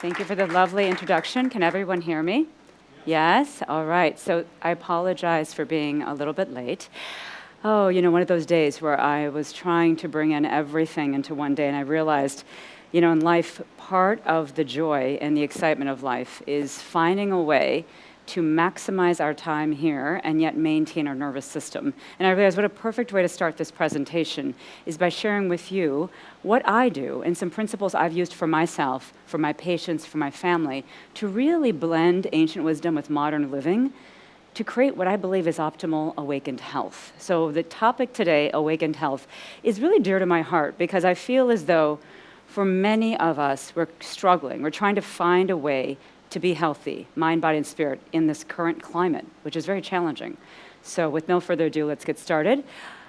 Thank you for the lovely introduction. Can everyone hear me? Yes? All right. So I apologize for being a little bit late. Oh, one of those days where I was trying to bring in everything into one day, and I realized, in life, part of the joy and the excitement of life is finding a way to maximize our time here and yet maintain our nervous system. And I realized what a perfect way to start this presentation is by sharing with you what I do and some principles I've used for myself, for my patients, for my family, to really blend ancient wisdom with modern living to create what I believe is optimal awakened health. So the topic today, awakened health, is really dear to my heart because I feel as though for many of us, we're struggling. We're trying to find a way to be healthy, mind, body, and spirit in this current climate, which is very challenging. So with no further ado, let's get started.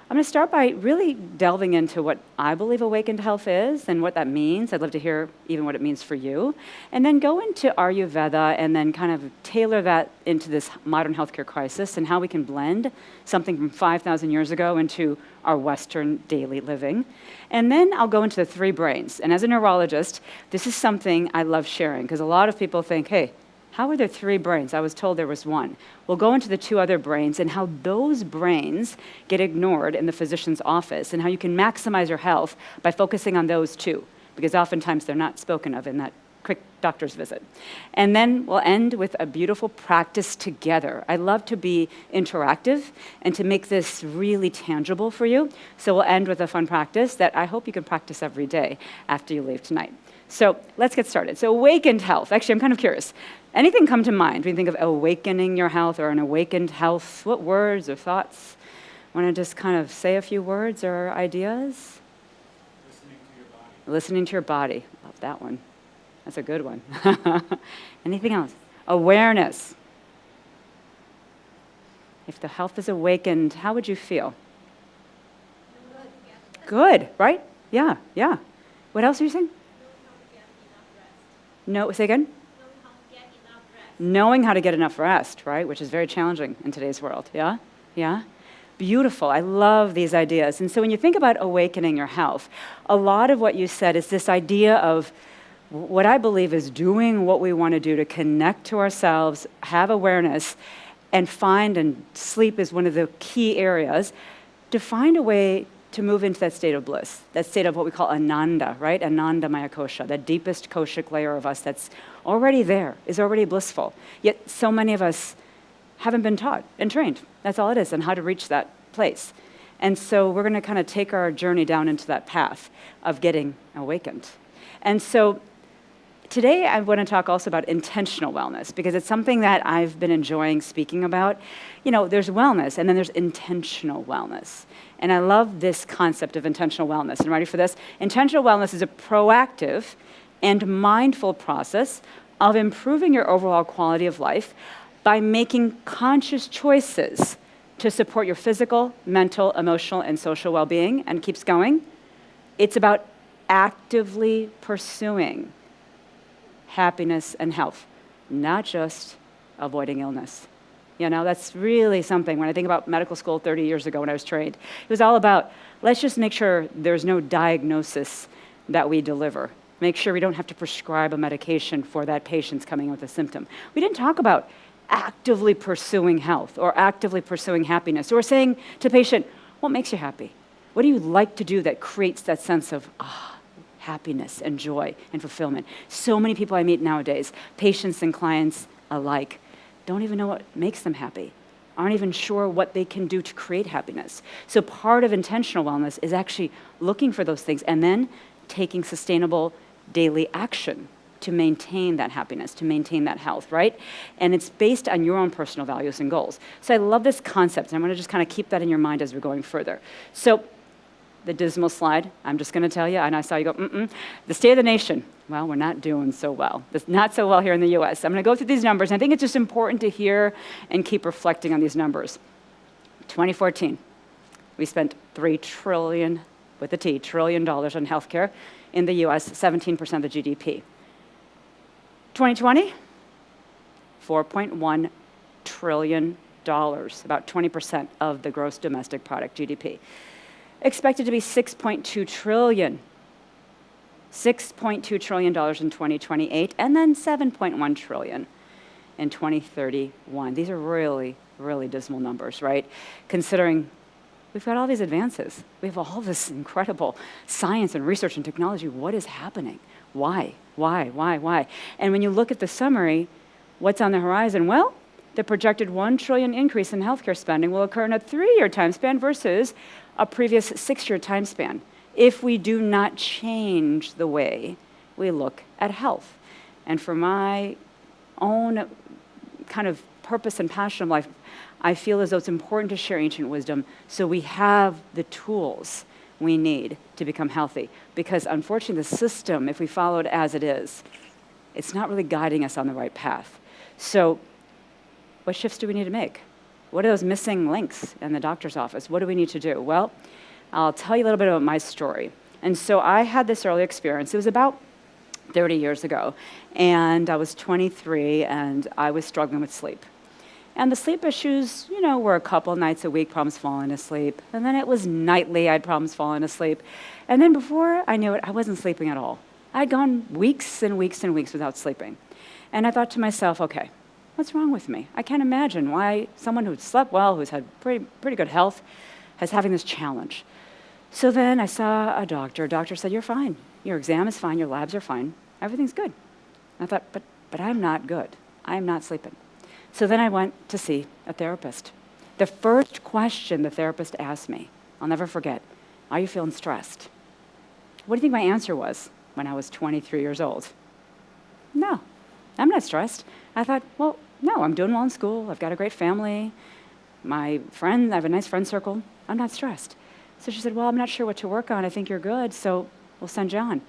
I'm going to start by really delving into what I believe awakened health is and what that means. I'd love to hear even what it means for you. And then go into Ayurveda and then kind of tailor that into this modern healthcare crisis and how we can blend something from 5,000 years ago into our Western daily living. And then I'll go into the three brains. And as a neurologist, this is something I love sharing because a lot of people think, hey, how are there three brains? I was told there was one. We'll go into the two other brains and how those brains get ignored in the physician's office and how you can maximize your health by focusing on those two, because oftentimes they're not spoken of in that quick doctor's visit. And then we'll end with a beautiful practice together. I love to be interactive and to make this really tangible for you. So we'll end with a fun practice that I hope you can practice every day after you leave tonight. So let's get started. So awakened health. Actually, I'm kind of curious. Anything come to mind when you think of awakening your health or an awakened health? What words or thoughts? Want to just kind of say a few words or ideas? Listening to your body. Listening to your body. Love that one. That's a good one. Anything else? Awareness. If the health is awakened, how would you feel? Good, right? Yeah. What else are you saying? No, say again? Knowing how to get enough rest, right? Which is very challenging in today's world. Yeah? Beautiful. I love these ideas. And so when you think about awakening your health, a lot of what you said is this idea of what I believe is doing what we want to do to connect to ourselves, have awareness, and find, and sleep is one of the key areas, to find a way to move into that state of bliss, that state of what we call ananda, right? Ananda maya kosha, that deepest koshic layer of us that's already there, is already blissful. Yet so many of us haven't been taught and trained. That's all it is, and how to reach that place. And so we're going to kind of take our journey down into that path of getting awakened. And so today I want to talk also about intentional wellness because it's something that I've been enjoying speaking about. There's wellness and then there's intentional wellness. And I love this concept of intentional wellness. And ready for this? Intentional wellness is a proactive and mindful process of improving your overall quality of life by making conscious choices to support your physical, mental, emotional, and social well-being. And keeps going. It's about actively pursuing happiness and health, not just avoiding illness. That's really something. When I think about medical school 30 years ago when I was trained, it was all about, let's just make sure there's no diagnosis that we deliver. Make sure we don't have to prescribe a medication for that patient's coming in with a symptom. We didn't talk about actively pursuing health or actively pursuing happiness or saying to the patient, what makes you happy? What do you like to do that creates that sense of happiness and joy and fulfillment? So many people I meet nowadays, patients and clients alike, don't even know what makes them happy, aren't even sure what they can do to create happiness. So part of intentional wellness is actually looking for those things and then taking sustainable daily action to maintain that happiness, to maintain that health, right? And it's based on your own personal values and goals. So I love this concept, and I'm going to just kind of keep that in your mind as we're going further. So the dismal slide, I'm just going to tell you, and I saw you go, the state of the nation. Well, we're not doing so well. It's not so well here in the US. I'm going to go through these numbers, and I think it's just important to hear and keep reflecting on these numbers. 2014, we spent $3 trillion, with a T, trillion dollars on healthcare in the US, 17% of the GDP. 2020, $4.1 trillion, about 20% of the gross domestic product, GDP. Expected to be $6.2 trillion $6.2 trillion in 2028, and then $7.1 trillion in 2031. These are really, really dismal numbers, right? Considering we've got all these advances. We have all this incredible science and research and technology. What is happening? Why? And when you look at the summary, what's on the horizon? Well, the projected $1 trillion increase in healthcare spending will occur in a 3-year time span versus a previous 6-year time span if we do not change the way we look at health. And for my own kind of purpose and passion of life, I feel as though it's important to share ancient wisdom so we have the tools we need to become healthy. Because unfortunately, the system, if we follow it as it is, it's not really guiding us on the right path. So what shifts do we need to make? What are those missing links in the doctor's office? What do we need to do? Well, I'll tell you a little bit about my story. And so I had this early experience. It was about 30 years ago. And I was 23, and I was struggling with sleep. And the sleep issues, were a couple nights a week, problems falling asleep. And then it was nightly, I had problems falling asleep. And then before I knew it, I wasn't sleeping at all. I'd gone weeks and weeks and weeks without sleeping. And I thought to myself, okay, what's wrong with me? I can't imagine why someone who slept well, who's had pretty good health, is having this challenge. So then I saw a doctor. A doctor said, you're fine. Your exam is fine. Your labs are fine. Everything's good. And I thought, but I'm not good. I'm not sleeping. So then I went to see a therapist. The first question the therapist asked me, I'll never forget, are you feeling stressed? What do you think my answer was when I was 23 years old? No, I'm not stressed. I thought, well, no, I'm doing well in school. I've got a great family. I have a nice friend circle. I'm not stressed. So she said, well, I'm not sure what to work on. I think you're good, so we'll send you on.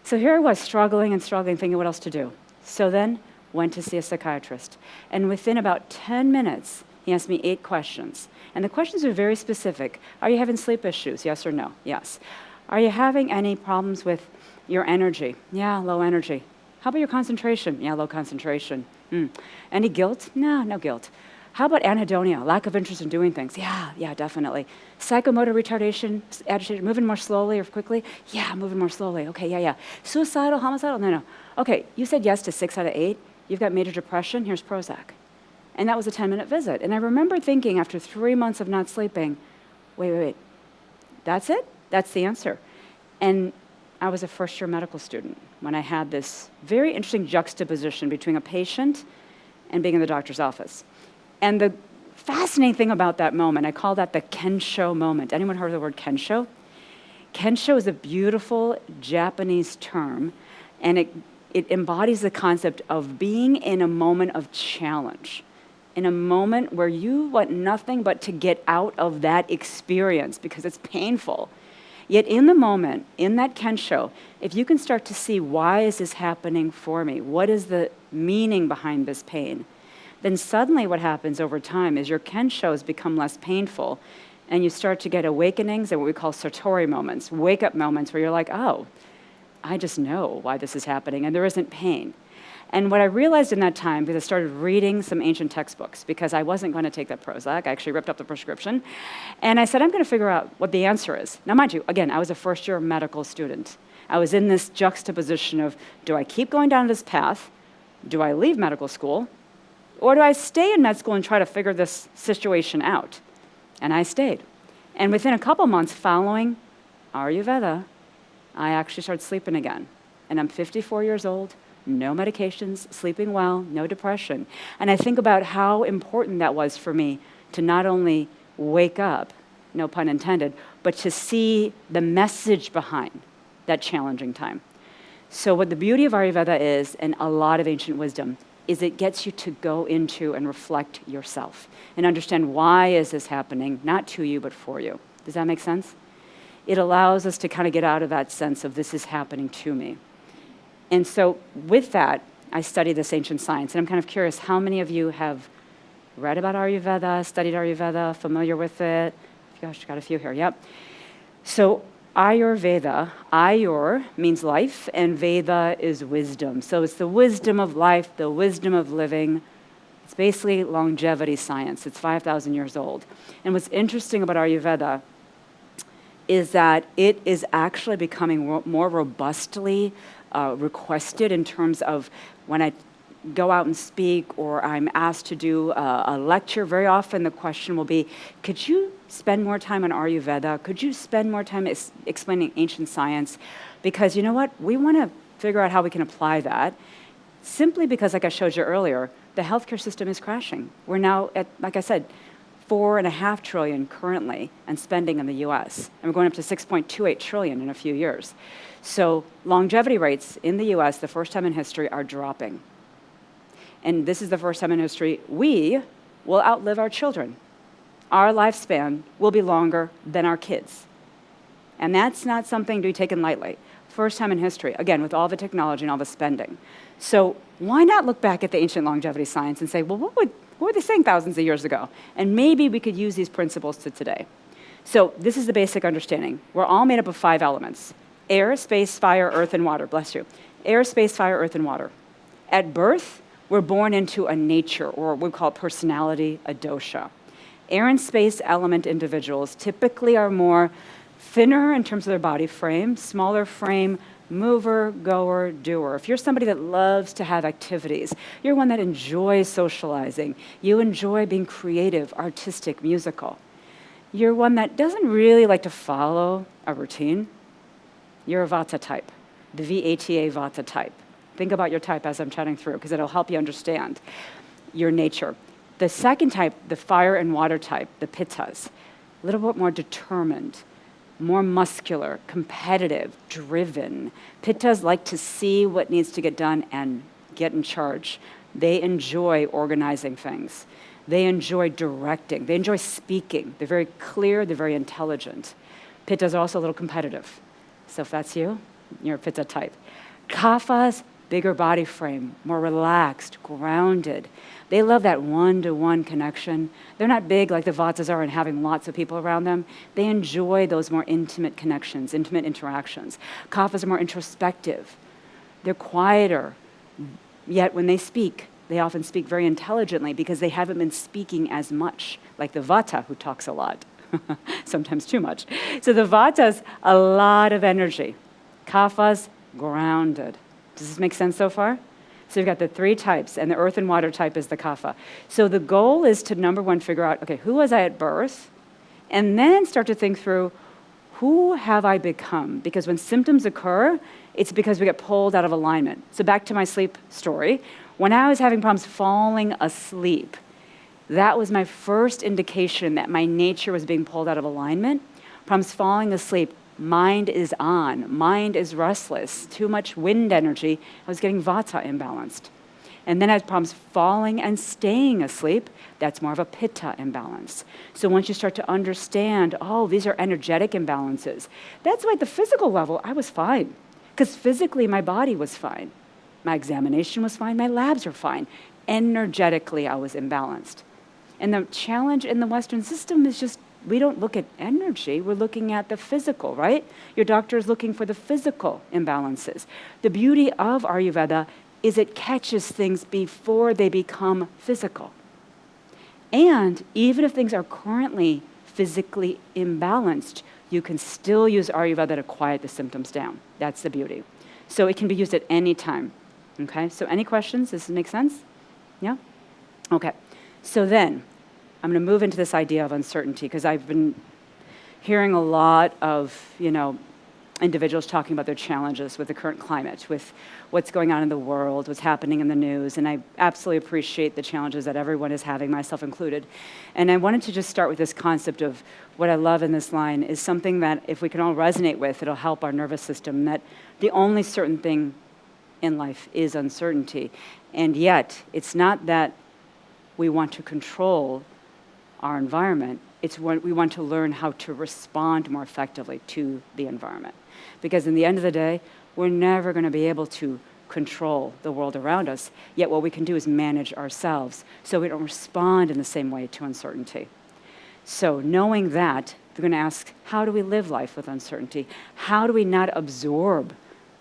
So here I was struggling, thinking what else to do. So then went to see a psychiatrist. And within about 10 minutes, he asked me 8 questions. And the questions were very specific. Are you having sleep issues? Yes or no? Yes. Are you having any problems with your energy? Yeah, low energy. How about your concentration? Yeah, low concentration. Any guilt? No guilt. How about anhedonia, lack of interest in doing things? Yeah, definitely. Psychomotor retardation, agitation, moving more slowly or quickly? Yeah, moving more slowly. Okay, yeah. Suicidal, homicidal? No. Okay, you said yes to 6 out of 8. You've got major depression. Here's Prozac. And that was a 10-minute visit. And I remember thinking after 3 months of not sleeping, wait. That's it? That's the answer. And I was a first-year medical student when I had this very interesting juxtaposition between a patient and being in the doctor's office. And the fascinating thing about that moment, I call that the kensho moment. Anyone heard of the word kensho? Kensho is a beautiful Japanese term, and it embodies the concept of being in a moment of challenge, in a moment where you want nothing but to get out of that experience because it's painful. Yet in the moment, in that kensho, if you can start to see, why is this happening for me? What is the meaning behind this pain? Then suddenly what happens over time is your kenshos become less painful, and you start to get awakenings and what we call satori moments, wake-up moments where you're like, oh, I just know why this is happening, and there isn't pain. And what I realized in that time, because I started reading some ancient textbooks, because I wasn't going to take that Prozac, I actually ripped up the prescription, and I said, I'm going to figure out what the answer is. Now, mind you, again, I was a first-year medical student. I was in this juxtaposition of, do I keep going down this path? Do I leave medical school? Or do I stay in med school and try to figure this situation out? And I stayed. And within a couple months following Ayurveda, I actually started sleeping again. And I'm 54 years old, no medications, sleeping well, no depression. And I think about how important that was for me to not only wake up, no pun intended, but to see the message behind that challenging time. So what the beauty of Ayurveda is, and a lot of ancient wisdom, is it gets you to go into and reflect yourself and understand, why is this happening, not to you, but for you. Does that make sense? It allows us to kind of get out of that sense of this is happening to me. And so with that, I study this ancient science. And I'm kind of curious, how many of you have read about Ayurveda, studied Ayurveda, familiar with it? Gosh, got a few here, yep. So Ayurveda, Ayur means life, and Veda is wisdom. So it's the wisdom of life, the wisdom of living. It's basically longevity science. It's 5,000 years old. And what's interesting about Ayurveda is that it is actually becoming more robustly requested in terms of when I go out and speak or I'm asked to do a lecture. Very often the question will be, could you spend more time on Ayurveda? Could you spend more time explaining ancient science? Because you know what? We want to figure out how we can apply that simply because, like I showed you earlier, the healthcare system is crashing. We're now at, like I said, $4.5 trillion currently and spending in the US. And we're going up to 6.28 trillion in a few years. So longevity rates in the US, the first time in history, are dropping. And this is the first time in history we will outlive our children. Our lifespan will be longer than our kids. And that's not something to be taken lightly. First time in history, again, with all the technology and all the spending. So why not look back at the ancient longevity science and say, well, what were they saying thousands of years ago? And maybe we could use these principles to today. So this is the basic understanding. We're all made up of 5 elements: air, space, fire, earth, and water. Bless you. Air, space, fire, earth, and water. At birth, we're born into a nature, or what we call personality, a dosha. Air and space element individuals typically are more thinner in terms of their body frame, smaller frame, mover, goer, doer. If you're somebody that loves to have activities, you're one that enjoys socializing, you enjoy being creative, artistic, musical, you're one that doesn't really like to follow a routine, you're a Vata type, the VATA Vata type. Think about your type as I'm chatting through, because it'll help you understand your nature. The second type, the fire and water type, the Pittas, a little bit more determined, more muscular, competitive, driven. Pittas like to see what needs to get done and get in charge. They enjoy organizing things. They enjoy directing. They enjoy speaking. They're very clear. They're very intelligent. Pittas are also a little competitive. So if that's you, you're a Pitta type. Kaphas, bigger body frame, more relaxed, grounded. They love that one-to-one connection. They're not big like the Vatas are and having lots of people around them. They enjoy those more intimate connections, intimate interactions. Kaphas are more introspective. They're quieter, yet when they speak, they often speak very intelligently because they haven't been speaking as much, like the Vata, who talks a lot, sometimes too much. So the Vatas, a lot of energy. Kaphas, grounded. Does this make sense so far? So you've got the 3 types, and the earth and water type is the kapha. So the goal is to, number one, figure out, okay, who was I at birth? And then start to think through, who have I become? Because when symptoms occur, it's because we get pulled out of alignment. So back to my sleep story. When I was having problems falling asleep, that was my first indication that my nature was being pulled out of alignment. Problems falling asleep. Mind is on, mind is restless, too much wind energy. I was getting Vata imbalanced. And then I had problems falling and staying asleep. That's more of a Pitta imbalance. So once you start to understand, oh, these are energetic imbalances, that's why at the physical level, I was fine. Because physically, my body was fine. My examination was fine, my labs were fine. Energetically, I was imbalanced. And the challenge in the Western system is just, we don't look at energy, we're looking at the physical, right? Your doctor is looking for the physical imbalances. The beauty of Ayurveda is it catches things before they become physical. And even if things are currently physically imbalanced, you can still use Ayurveda to quiet the symptoms down. That's the beauty. So it can be used at any time, okay? So any questions? Does this make sense? Yeah? Okay. So then, I'm going to move into this idea of uncertainty because I've been hearing a lot of, individuals talking about their challenges with the current climate, with what's going on in the world, what's happening in the news, and I absolutely appreciate the challenges that everyone is having, myself included. And I wanted to just start with this concept of what I love in this line is something that if we can all resonate with, it'll help our nervous system, that the only certain thing in life is uncertainty. And yet, it's not that we want to control our environment, it's when we want to learn how to respond more effectively to the environment. Because in the end of the day, we're never going to be able to control the world around us, yet what we can do is manage ourselves so we don't respond in the same way to uncertainty. So knowing that, we're going to ask, how do we live life with uncertainty? How do we not absorb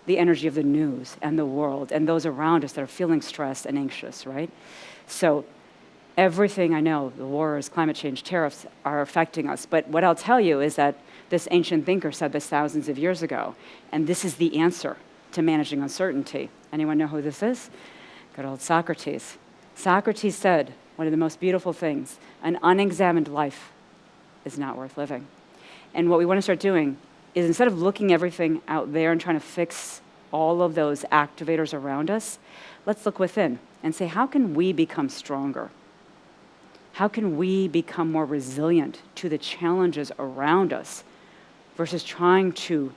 the energy of the news and the world and those around us that are feeling stressed and anxious, right? So Everything I know, the wars, climate change, tariffs are affecting us. But what I'll tell you is that this ancient thinker said this thousands of years ago, and this is the answer to managing uncertainty. Anyone know who this is? Good old Socrates. Socrates said one of the most beautiful things, an unexamined life is not worth living. And what we want to start doing is instead of looking everything out there and trying to fix all of those activators around us, let's look within and say, how can we become stronger? How can we become more resilient to the challenges around us versus trying to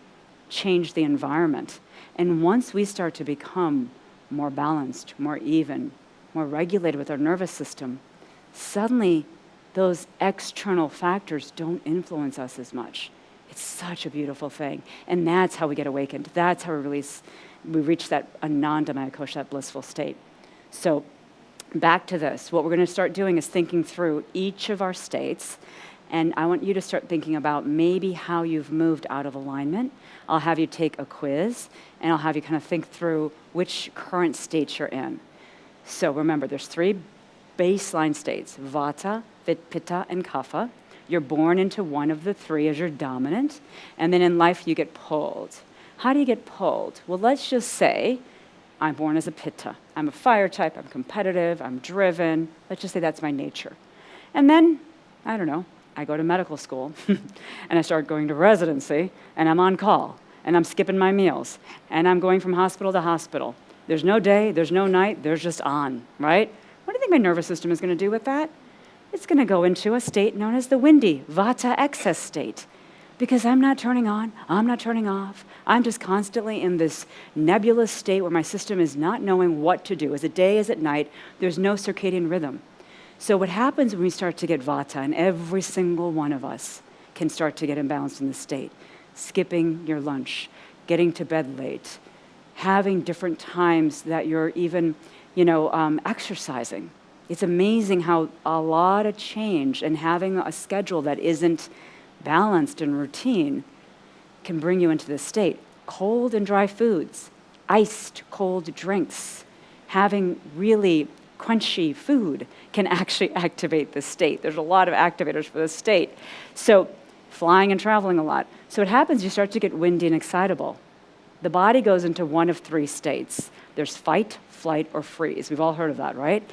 change the environment? And once we start to become more balanced, more even, more regulated with our nervous system, suddenly those external factors don't influence us as much. It's such a beautiful thing. And that's how we get awakened. That's how we reach that anandamaya kosha, that blissful state. So back to this. What we're going to start doing is thinking through each of our states. And I want you to start thinking about maybe how you've moved out of alignment. I'll have you take a quiz, and I'll have you kind of think through which current states you're in. So remember, there's 3 baseline states, vata, pitta, and kapha. You're born into one of the 3 as your dominant, and then in life you get pulled. How do you get pulled? Well, let's just say I'm born as a pitta. I'm a fire type, I'm competitive, I'm driven. Let's just say that's my nature. And then, I don't know, I go to medical school, and I start going to residency, and I'm on call, and I'm skipping my meals, and I'm going from hospital to hospital. There's no day, there's no night, there's just on, right? What do you think my nervous system is going to do with that? It's going to go into a state known as the windy, vata excess state, because I'm not turning on, I'm not turning off. I'm just constantly in this nebulous state where my system is not knowing what to do. Is it day, is it night? There's no circadian rhythm. So what happens when we start to get vata, and every single one of us can start to get imbalanced in this state, skipping your lunch, getting to bed late, having different times that you're even, exercising. It's amazing how a lot of change and having a schedule that isn't balanced and routine can bring you into this state. Cold and dry foods, iced cold drinks, having really crunchy food can actually activate this state. There's a lot of activators for this state. So flying and traveling a lot. So what happens, you start to get windy and excitable. The body goes into one of 3 states. There's fight, flight, or freeze. We've all heard of that, right?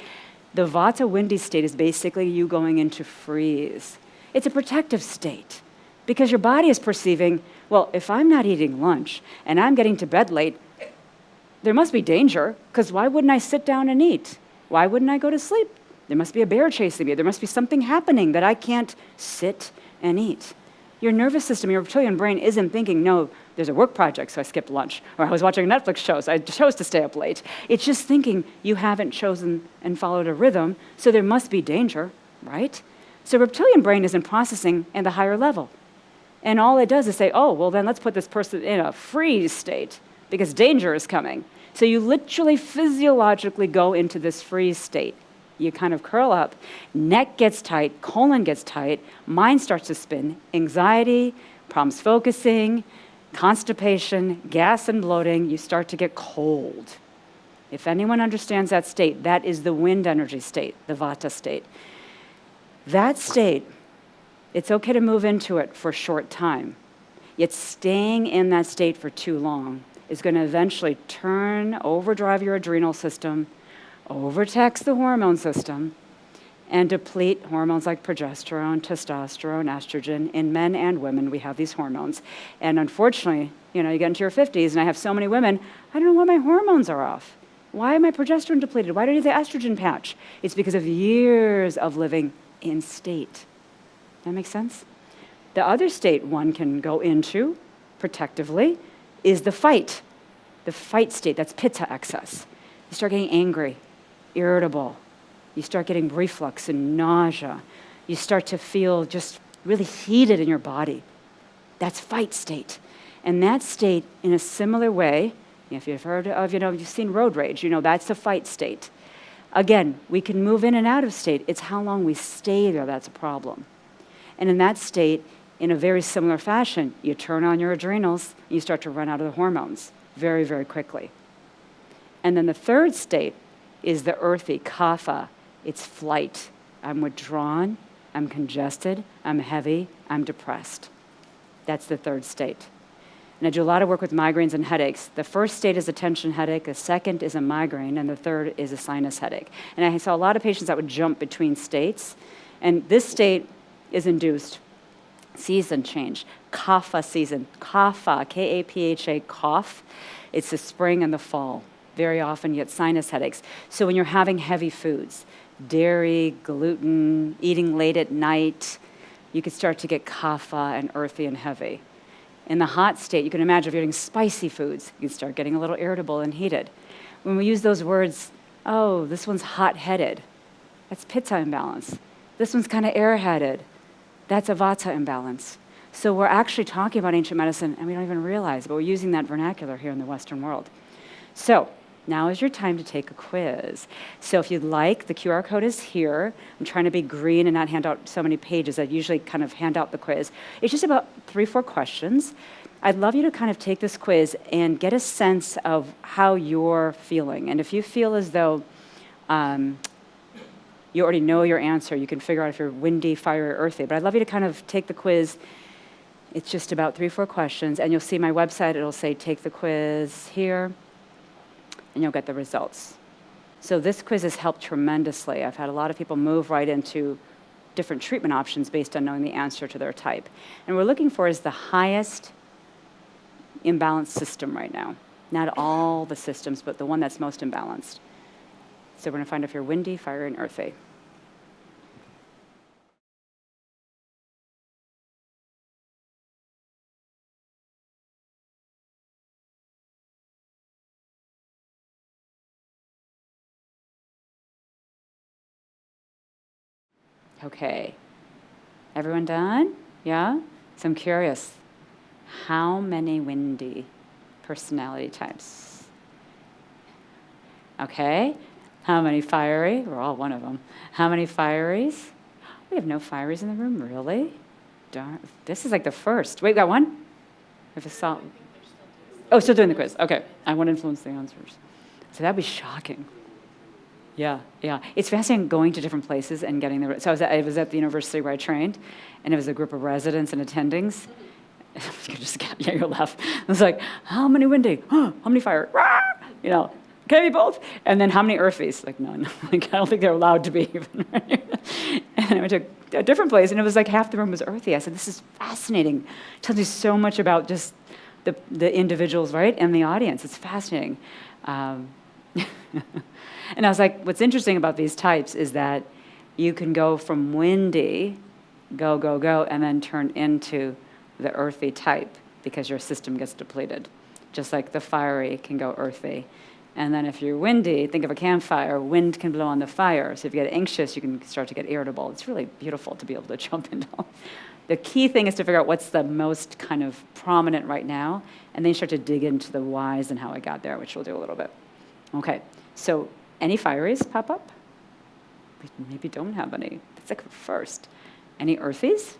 The vata windy state is basically you going into freeze. It's a protective state because your body is perceiving, well, if I'm not eating lunch and I'm getting to bed late, there must be danger, because why wouldn't I sit down and eat? Why wouldn't I go to sleep? There must be a bear chasing me. There must be something happening that I can't sit and eat. Your nervous system, your reptilian brain isn't thinking, no, there's a work project, so I skipped lunch. Or I was watching a Netflix show, so I chose to stay up late. It's just thinking you haven't chosen and followed a rhythm, so there must be danger, right? So reptilian brain isn't processing in the higher level. And all it does is say, oh, well, then let's put this person in a freeze state because danger is coming. So you literally physiologically go into this freeze state. You kind of curl up, neck gets tight, colon gets tight, mind starts to spin, anxiety, problems focusing, constipation, gas and bloating, you start to get cold. If anyone understands that state, that is the wind energy state, the vata state. That state, it's okay to move into it for a short time, yet staying in that state for too long is going to eventually overdrive your adrenal system, overtax the hormone system, and deplete hormones like progesterone, testosterone, estrogen. In men and women, we have these hormones. And unfortunately, you get into your 50s, and I have so many women, I don't know why my hormones are off. Why am I progesterone depleted? Why do I need the estrogen patch? It's because of years of living in state. That makes sense? The other state one can go into protectively is the fight state. That's pitta excess. You start getting angry, irritable. You start getting reflux and nausea. You start to feel just really heated in your body. That's fight state. And that state, in a similar way, if you've heard of, you've seen road rage, that's the fight state. Again, we can move in and out of state. It's how long we stay there that's a problem. And in that state, in a very similar fashion, you turn on your adrenals, and you start to run out of the hormones very, very quickly. And then the third state is the earthy, kapha. It's flight. I'm withdrawn, I'm congested, I'm heavy, I'm depressed. That's the third state. And I do a lot of work with migraines and headaches. The first state is a tension headache, the second is a migraine, and the third is a sinus headache. And I saw a lot of patients that would jump between states. And this state is induced season change, kapha season, kapha, K-A-P-H-A, cough. It's the spring and the fall. Very often you get sinus headaches. So when you're having heavy foods, dairy, gluten, eating late at night, you could start to get kapha and earthy and heavy. In the hot state, you can imagine if you're eating spicy foods, you can start getting a little irritable and heated. When we use those words, oh, this one's hot-headed, that's pitta imbalance. This one's kind of airheaded, that's a vata imbalance. So we're actually talking about ancient medicine, and we don't even realize, but we're using that vernacular here in the Western world. So now is your time to take a quiz. So if you'd like, the QR code is here. I'm trying to be green and not hand out so many pages. I usually kind of hand out the quiz. It's just about 3-4 questions. I'd love you to kind of take this quiz and get a sense of how you're feeling. And if you feel as though you already know your answer, you can figure out if you're windy, fiery, or earthy. But I'd love you to kind of take the quiz. It's just about 3-4 questions. And you'll see my website. It'll say, take the quiz here. And you'll get the results. So this quiz has helped tremendously. I've had a lot of people move right into different treatment options based on knowing the answer to their type. And what we're looking for is the highest imbalanced system right now. Not all the systems, but the one that's most imbalanced. So we're going to find if you're windy, fiery, and earthy. Okay, everyone done? Yeah? So I'm curious, how many windy personality types? Okay, how many fiery? We're all one of them. How many fieries? We have no fieries in the room, really? Darn, this is like the first. Wait, we got one? We have a salt. Oh, still doing the quiz. Okay, I want to influence the answers. So that'd be shocking. Yeah. It's fascinating going to different places and getting the. So I was at the university where I trained, and it was a group of residents and attendings. Yeah, you'll laugh. I was like, how many windy? How many fire? You know, can it be both? And then how many earthies? Like none. Like I don't think they're allowed to be even. And I went to a different place, and it was like half the room was earthy. I said, this is fascinating. It tells you so much about just the individuals, right, and the audience. It's fascinating. And I was like, what's interesting about these types is that you can go from windy, go, and then turn into the earthy type because your system gets depleted. Just like the fiery can go earthy. And then if you're windy, think of a campfire, wind can blow on the fire. So if you get anxious, you can start to get irritable. It's really beautiful to be able to jump into. The key thing is to figure out what's the most kind of prominent right now, and then you start to dig into the whys and how I got there, which we'll do a little bit. Okay, so any fieries pop up? We maybe don't have any. That's like first. Any earthies?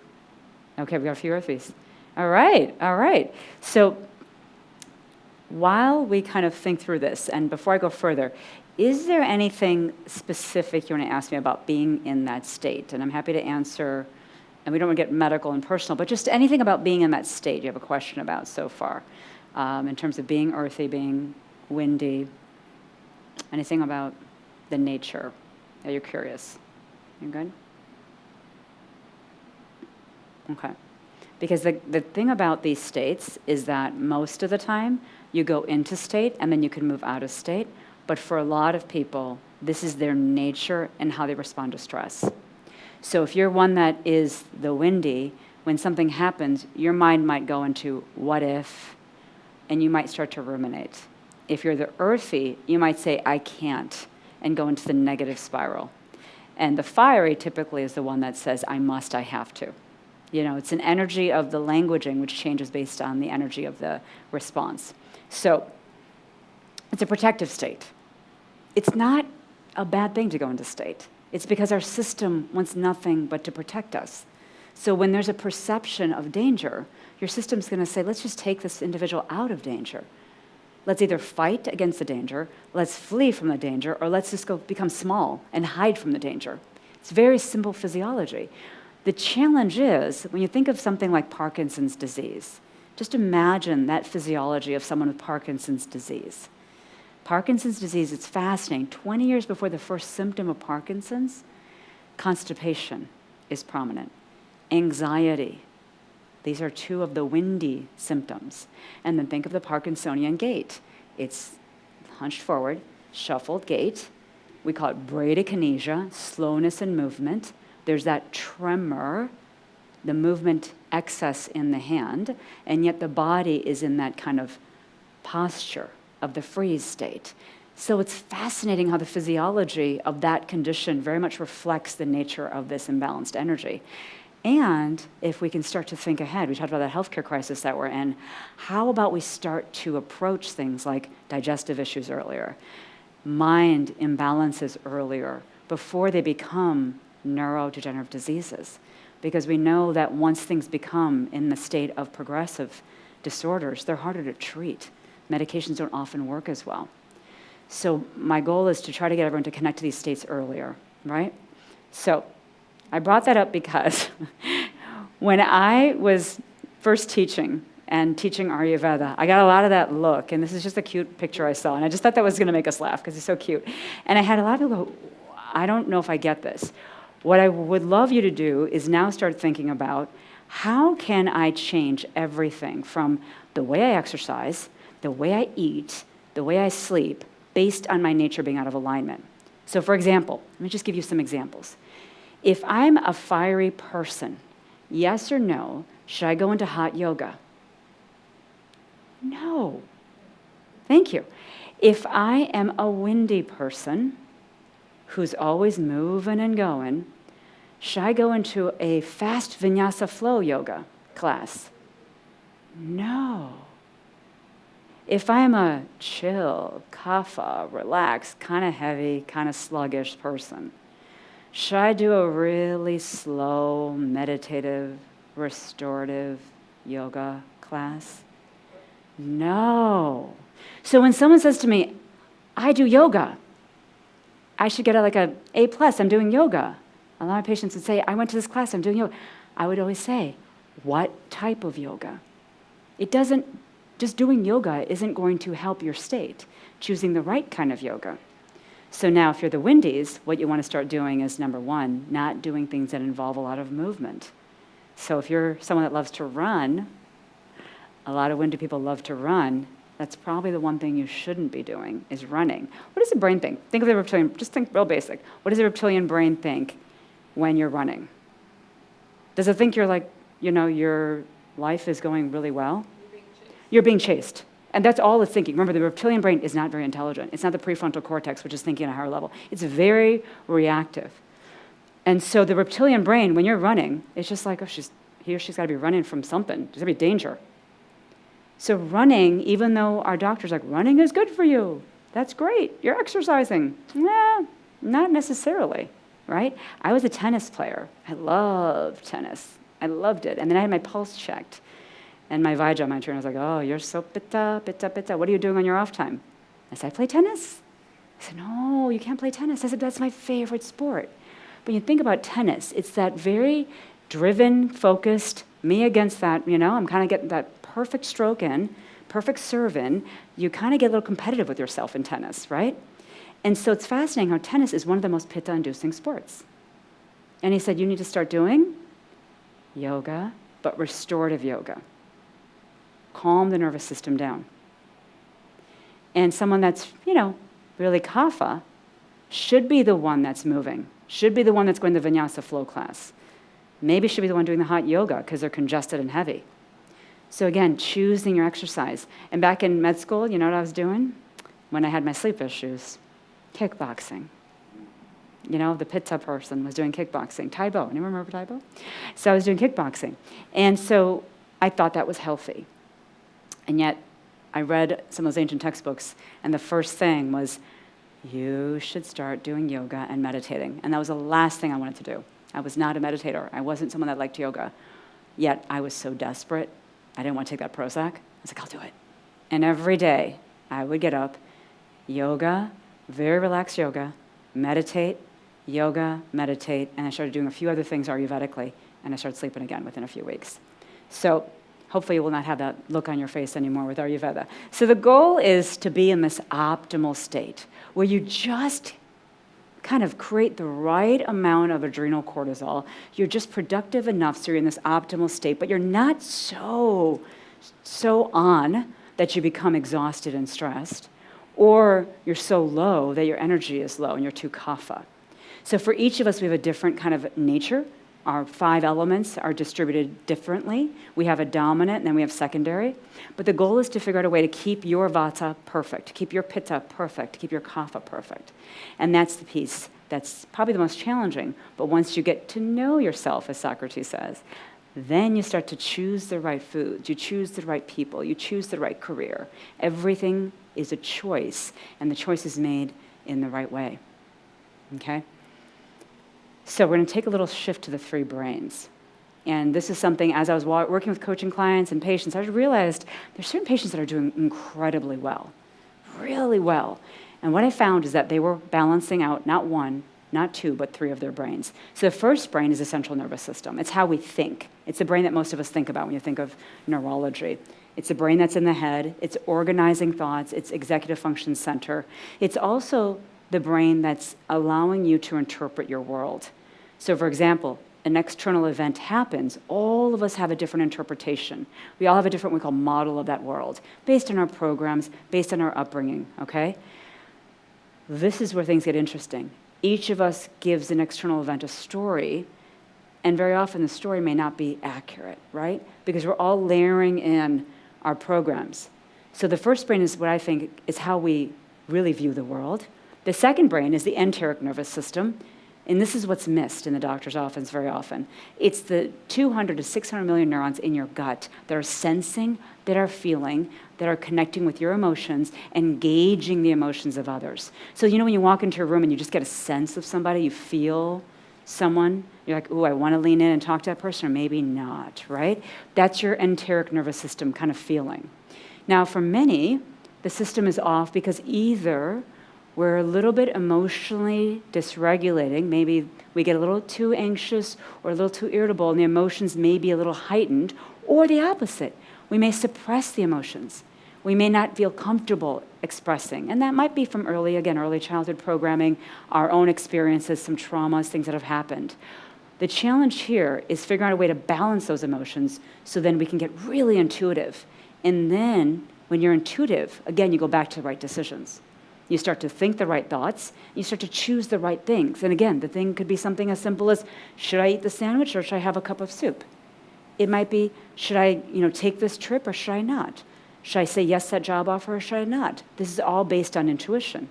Okay, we got a few earthies. All right. So while we kind of think through this, and before I go further, is there anything specific you want to ask me about being in that state? And I'm happy to answer, and we don't want to get medical and personal, but just anything about being in that state you have a question about so far, in terms of being earthy, being windy. Anything about the nature that you're curious? You good? Okay. Because the thing about these states is that most of the time you go into state and then you can move out of state. But for a lot of people, this is their nature and how they respond to stress. So if you're one that is the windy, when something happens, your mind might go into what if, and you might start to ruminate. If you're the earthy, you might say, I can't, and go into the negative spiral. And the fiery typically is the one that says, I must, I have to. You know, it's an energy of the languaging which changes based on the energy of the response. So it's a protective state. It's not a bad thing to go into state. It's because our system wants nothing but to protect us. So when there's a perception of danger, your system's going to say, let's just take this individual out of danger. Let's either fight against the danger, let's flee from the danger, or let's just go become small and hide from the danger. It's very simple physiology. The challenge is, when you think of something like Parkinson's disease, just imagine that physiology of someone with Parkinson's disease. Parkinson's disease, it's fascinating. 20 years before the first symptom of Parkinson's, constipation is prominent. Anxiety. These are two of the windy symptoms. And then think of the Parkinsonian gait. It's hunched forward, shuffled gait. We call it bradykinesia, slowness in movement. There's that tremor, the movement excess in the hand, and yet the body is in that kind of posture of the freeze state. So it's fascinating how the physiology of that condition very much reflects the nature of this imbalanced energy. And if we can start to think ahead, we talked about that healthcare crisis that we're in, how about we start to approach things like digestive issues earlier, mind imbalances earlier, before they become neurodegenerative diseases? Because we know that once things become in the state of progressive disorders, they're harder to treat. Medications don't often work as well. So my goal is to try to get everyone to connect to these states earlier, right? So I brought that up because when I was first teaching Ayurveda, I got a lot of that look, and this is just a cute picture I saw, and I just thought that was going to make us laugh because it's so cute. And I had a lot of people go, I don't know if I get this. What I would love you to do is now start thinking about, how can I change everything from the way I exercise, the way I eat, the way I sleep, based on my nature being out of alignment. So for example, let me just give you some examples. If I'm a fiery person, yes or no, should I go into hot yoga? No. Thank you. If I am a windy person who's always moving and going, should I go into a fast vinyasa flow yoga class? No. If I'm a chill, kapha, relaxed, kind of heavy, kind of sluggish person, should I do a really slow, meditative, restorative yoga class? No. So when someone says to me, I do yoga, I should get like a A+, I'm doing yoga. A lot of patients would say, I went to this class, I'm doing yoga. I would always say, what type of yoga? Just doing yoga isn't going to help your state. Choosing the right kind of yoga. So now if you're the windies, what you want to start doing is, number one, not doing things that involve a lot of movement. So if you're someone that loves to run, a lot of windy people love to run, that's probably the one thing you shouldn't be doing, is running. What does the brain think? Think of the reptilian, just think real basic. What does the reptilian brain think when you're running? Does it think you're like, your life is going really well? You're being chased. And that's all it's thinking. Remember, the reptilian brain is not very intelligent. It's not the prefrontal cortex, which is thinking at a higher level. It's very reactive. And so the reptilian brain, when you're running, it's just like, he or she's got to be running from something. There's going to be danger. So running, even though our doctor's like, running is good for you. That's great. You're exercising. Nah, not necessarily, right? I was a tennis player. I loved tennis. I loved it. And then I had my pulse checked. And my Vijay, my trainer, was like, oh, you're so pitta. What are you doing on your off time? I said, I play tennis. I said, no, you can't play tennis. I said, that's my favorite sport. But you think about tennis, it's that very driven, focused, me against that, I'm kind of getting that perfect stroke in, perfect serve in. You kind of get a little competitive with yourself in tennis, right? And so it's fascinating how tennis is one of the most pitta-inducing sports. And he said, you need to start doing yoga, but restorative yoga. Calm the nervous system down. And someone that's, really kapha should be the one that's moving, should be the one that's going to the vinyasa flow class. Maybe should be the one doing the hot yoga because they're congested and heavy. So again, choosing your exercise. And back in med school, you know what I was doing? When I had my sleep issues? Kickboxing. The pitta person was doing kickboxing. Taibo, anyone remember Taibo? So I was doing kickboxing. And so I thought that was healthy. And yet, I read some of those ancient textbooks, and the first thing was, you should start doing yoga and meditating. And that was the last thing I wanted to do. I was not a meditator. I wasn't someone that liked yoga. Yet, I was so desperate. I didn't want to take that Prozac. I was like, I'll do it. And every day, I would get up, yoga, very relaxed yoga, meditate, yoga, meditate, and I started doing a few other things Ayurvedically, and I started sleeping again within a few weeks. So hopefully you will not have that look on your face anymore with Ayurveda. So the goal is to be in this optimal state where you just kind of create the right amount of adrenal cortisol. You're just productive enough so you're in this optimal state, but you're not so on that you become exhausted and stressed, or you're so low that your energy is low and you're too kapha. So for each of us, we have a different kind of nature. Our 5 elements are distributed differently. We have a dominant and then we have secondary. But the goal is to figure out a way to keep your vata perfect, keep your pitta perfect, keep your kapha perfect. And that's the piece that's probably the most challenging. But once you get to know yourself, as Socrates says, then you start to choose the right foods, you choose the right people, you choose the right career. Everything is a choice, and the choice is made in the right way. Okay? So we're going to take a little shift to the 3 brains. And this is something, as I was working with coaching clients and patients, I realized there's certain patients that are doing incredibly well, really well. And what I found is that they were balancing out not 1, not 2, but 3 of their brains. So the first brain is the central nervous system. It's how we think. It's the brain that most of us think about when you think of neurology. It's the brain that's in the head. It's organizing thoughts. It's executive function center. It's also the brain that's allowing you to interpret your world. So for example, an external event happens, all of us have a different interpretation. We all have a different, we call model of that world, based on our programs, based on our upbringing, okay? This is where things get interesting. Each of us gives an external event a story, and very often the story may not be accurate, right? Because we're all layering in our programs. So the first brain is what I think is how we really view the world. The second brain is the enteric nervous system, and this is what's missed in the doctor's office very often. It's the 200 to 600 million neurons in your gut that are sensing, that are feeling, that are connecting with your emotions, engaging the emotions of others. So you know when you walk into a room and you just get a sense of somebody, you feel someone, you're like, ooh, I want to lean in and talk to that person, or maybe not, right? That's your enteric nervous system kind of feeling. Now for many, the system is off because either we're a little bit emotionally dysregulating. Maybe we get a little too anxious or a little too irritable, and the emotions may be a little heightened, or the opposite. We may suppress the emotions. We may not feel comfortable expressing. And that might be from early childhood programming, our own experiences, some traumas, things that have happened. The challenge here is figuring out a way to balance those emotions so then we can get really intuitive. And then when you're intuitive, again, you go back to the right decisions. You start to think the right thoughts. You start to choose the right things. And again, the thing could be something as simple as, should I eat the sandwich or should I have a cup of soup? It might be, should I take this trip or should I not? Should I say yes to that job offer or should I not? This is all based on intuition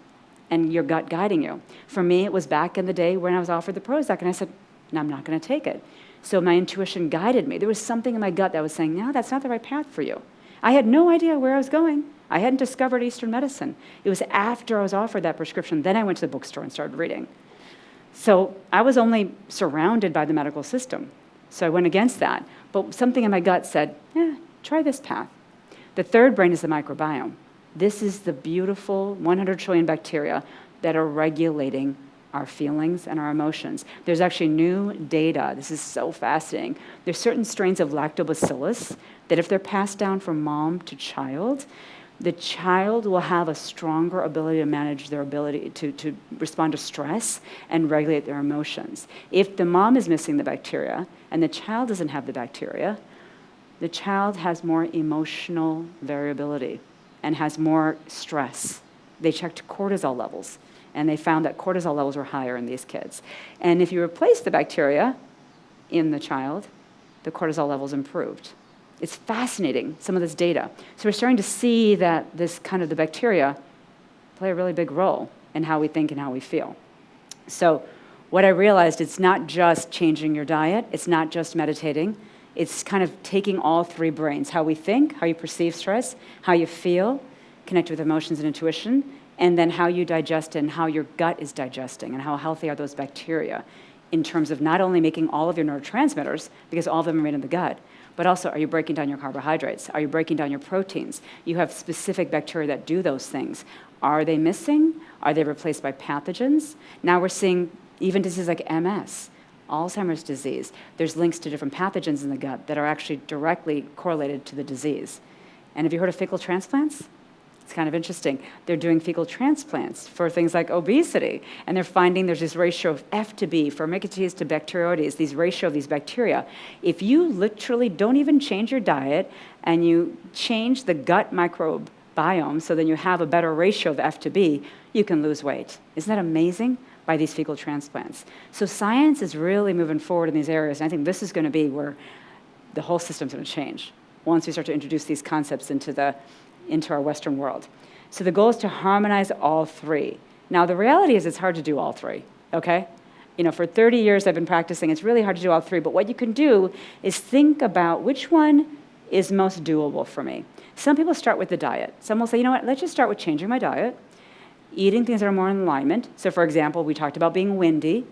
and your gut guiding you. For me, it was back in the day when I was offered the Prozac and I said, no, I'm not going to take it. So my intuition guided me. There was something in my gut that was saying, no, that's not the right path for you. I had no idea where I was going. I hadn't discovered Eastern medicine. It was after I was offered that prescription, then I went to the bookstore and started reading. So I was only surrounded by the medical system. So I went against that. But something in my gut said, try this path. The third brain is the microbiome. This is the beautiful 100 trillion bacteria that are regulating our feelings and our emotions. There's actually new data. This is so fascinating. There's certain strains of lactobacillus that if they're passed down from mom to child, the child will have a stronger ability to manage their ability to respond to stress and regulate their emotions. If the mom is missing the bacteria and the child doesn't have the bacteria, the child has more emotional variability and has more stress. They checked cortisol levels, and they found that cortisol levels were higher in these kids. And if you replace the bacteria in the child, the cortisol levels improved. It's fascinating, some of this data. So we're starting to see that this kind of the bacteria play a really big role in how we think and how we feel. So what I realized, it's not just changing your diet, it's not just meditating, it's kind of taking all 3 brains, how we think, how you perceive stress, how you feel, connect with emotions and intuition, and then how you digest and how your gut is digesting and how healthy are those bacteria in terms of not only making all of your neurotransmitters, because all of them are made in the gut, but also are you breaking down your carbohydrates? Are you breaking down your proteins? You have specific bacteria that do those things. Are they missing? Are they replaced by pathogens? Now we're seeing Even diseases like MS, Alzheimer's disease, there's links to different pathogens in the gut that are actually directly correlated to the disease. And have you heard of fecal transplants? It's kind of interesting. They're doing fecal transplants for things like obesity, and they're finding there's this ratio of F to B, Firmicutes to Bacteroides, these ratio of these bacteria. If you literally don't even change your diet and you change the gut microbiome so then you have a better ratio of F to B, you can lose weight. Isn't that amazing? By these fecal transplants. So science is really moving forward in these areas, and I think this is going to be where the whole system's going to change once we start to introduce these concepts into our Western world. So the goal is to harmonize all three. Now, the reality is it's hard to do all three, okay? For 30 years I've been practicing, it's really hard to do all three, but what you can do is think about which one is most doable for me. Some people start with the diet. Some will say, you know what, let's just start with changing my diet, eating things that are more in alignment. So for example, we talked about being windy.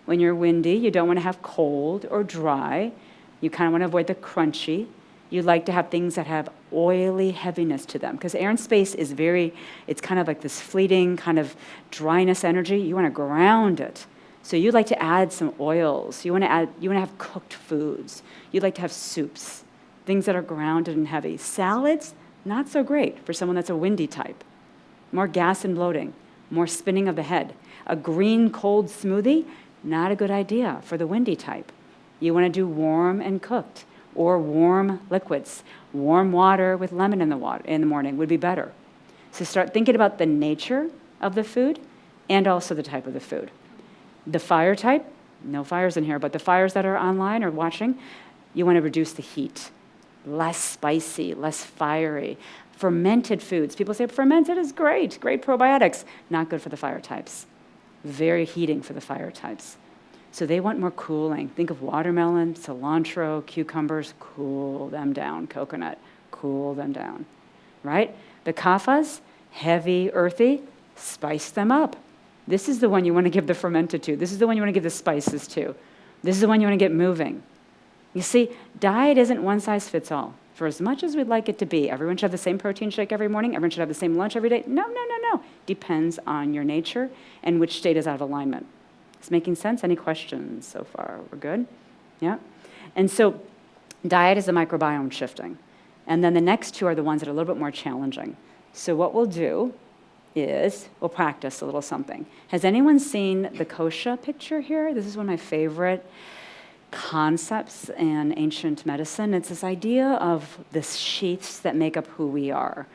When you're windy, you don't want to have cold or dry. You kind of want to avoid the crunchy. You like to have things that have oily heaviness to them, because air and space is it's kind of like this fleeting kind of dryness energy. You want to ground it. So you like to add some oils. You want to have cooked foods. You like to have soups, things that are grounded and heavy. Salads, not so great for someone that's a windy type. More gas and bloating, more spinning of the head. A green cold smoothie, not a good idea for the windy type. You want to do warm and cooked, or warm liquids. Warm water with lemon in the morning would be better. So start thinking about the nature of the food and also the type of the food. The fire type, no fires in here, but the fires that are online or watching, you want to reduce the heat. Less spicy, less fiery. Fermented foods. People say fermented is great probiotics. Not good for the fire types. Very heating for the fire types. So they want more cooling. Think of watermelon, cilantro, cucumbers, cool them down. Coconut, cool them down, right? The kaphas, heavy, earthy, spice them up. This is the one you want to give the fermented to. This is the one you want to give the spices to. This is the one you want to get moving. You see, diet isn't one size fits all. For as much as we'd like it to be, everyone should have the same protein shake every morning, everyone should have the same lunch every day. No. Depends on your nature and which state is out of alignment. Is making sense? Any questions so far? We're good? Yeah? And so diet is the microbiome shifting. And then the next two are the ones that are a little bit more challenging. So what we'll do is we'll practice a little something. Has anyone seen the kosha picture here? This is one of my favorite concepts in ancient medicine. It's this idea of the sheaths that make up who we are.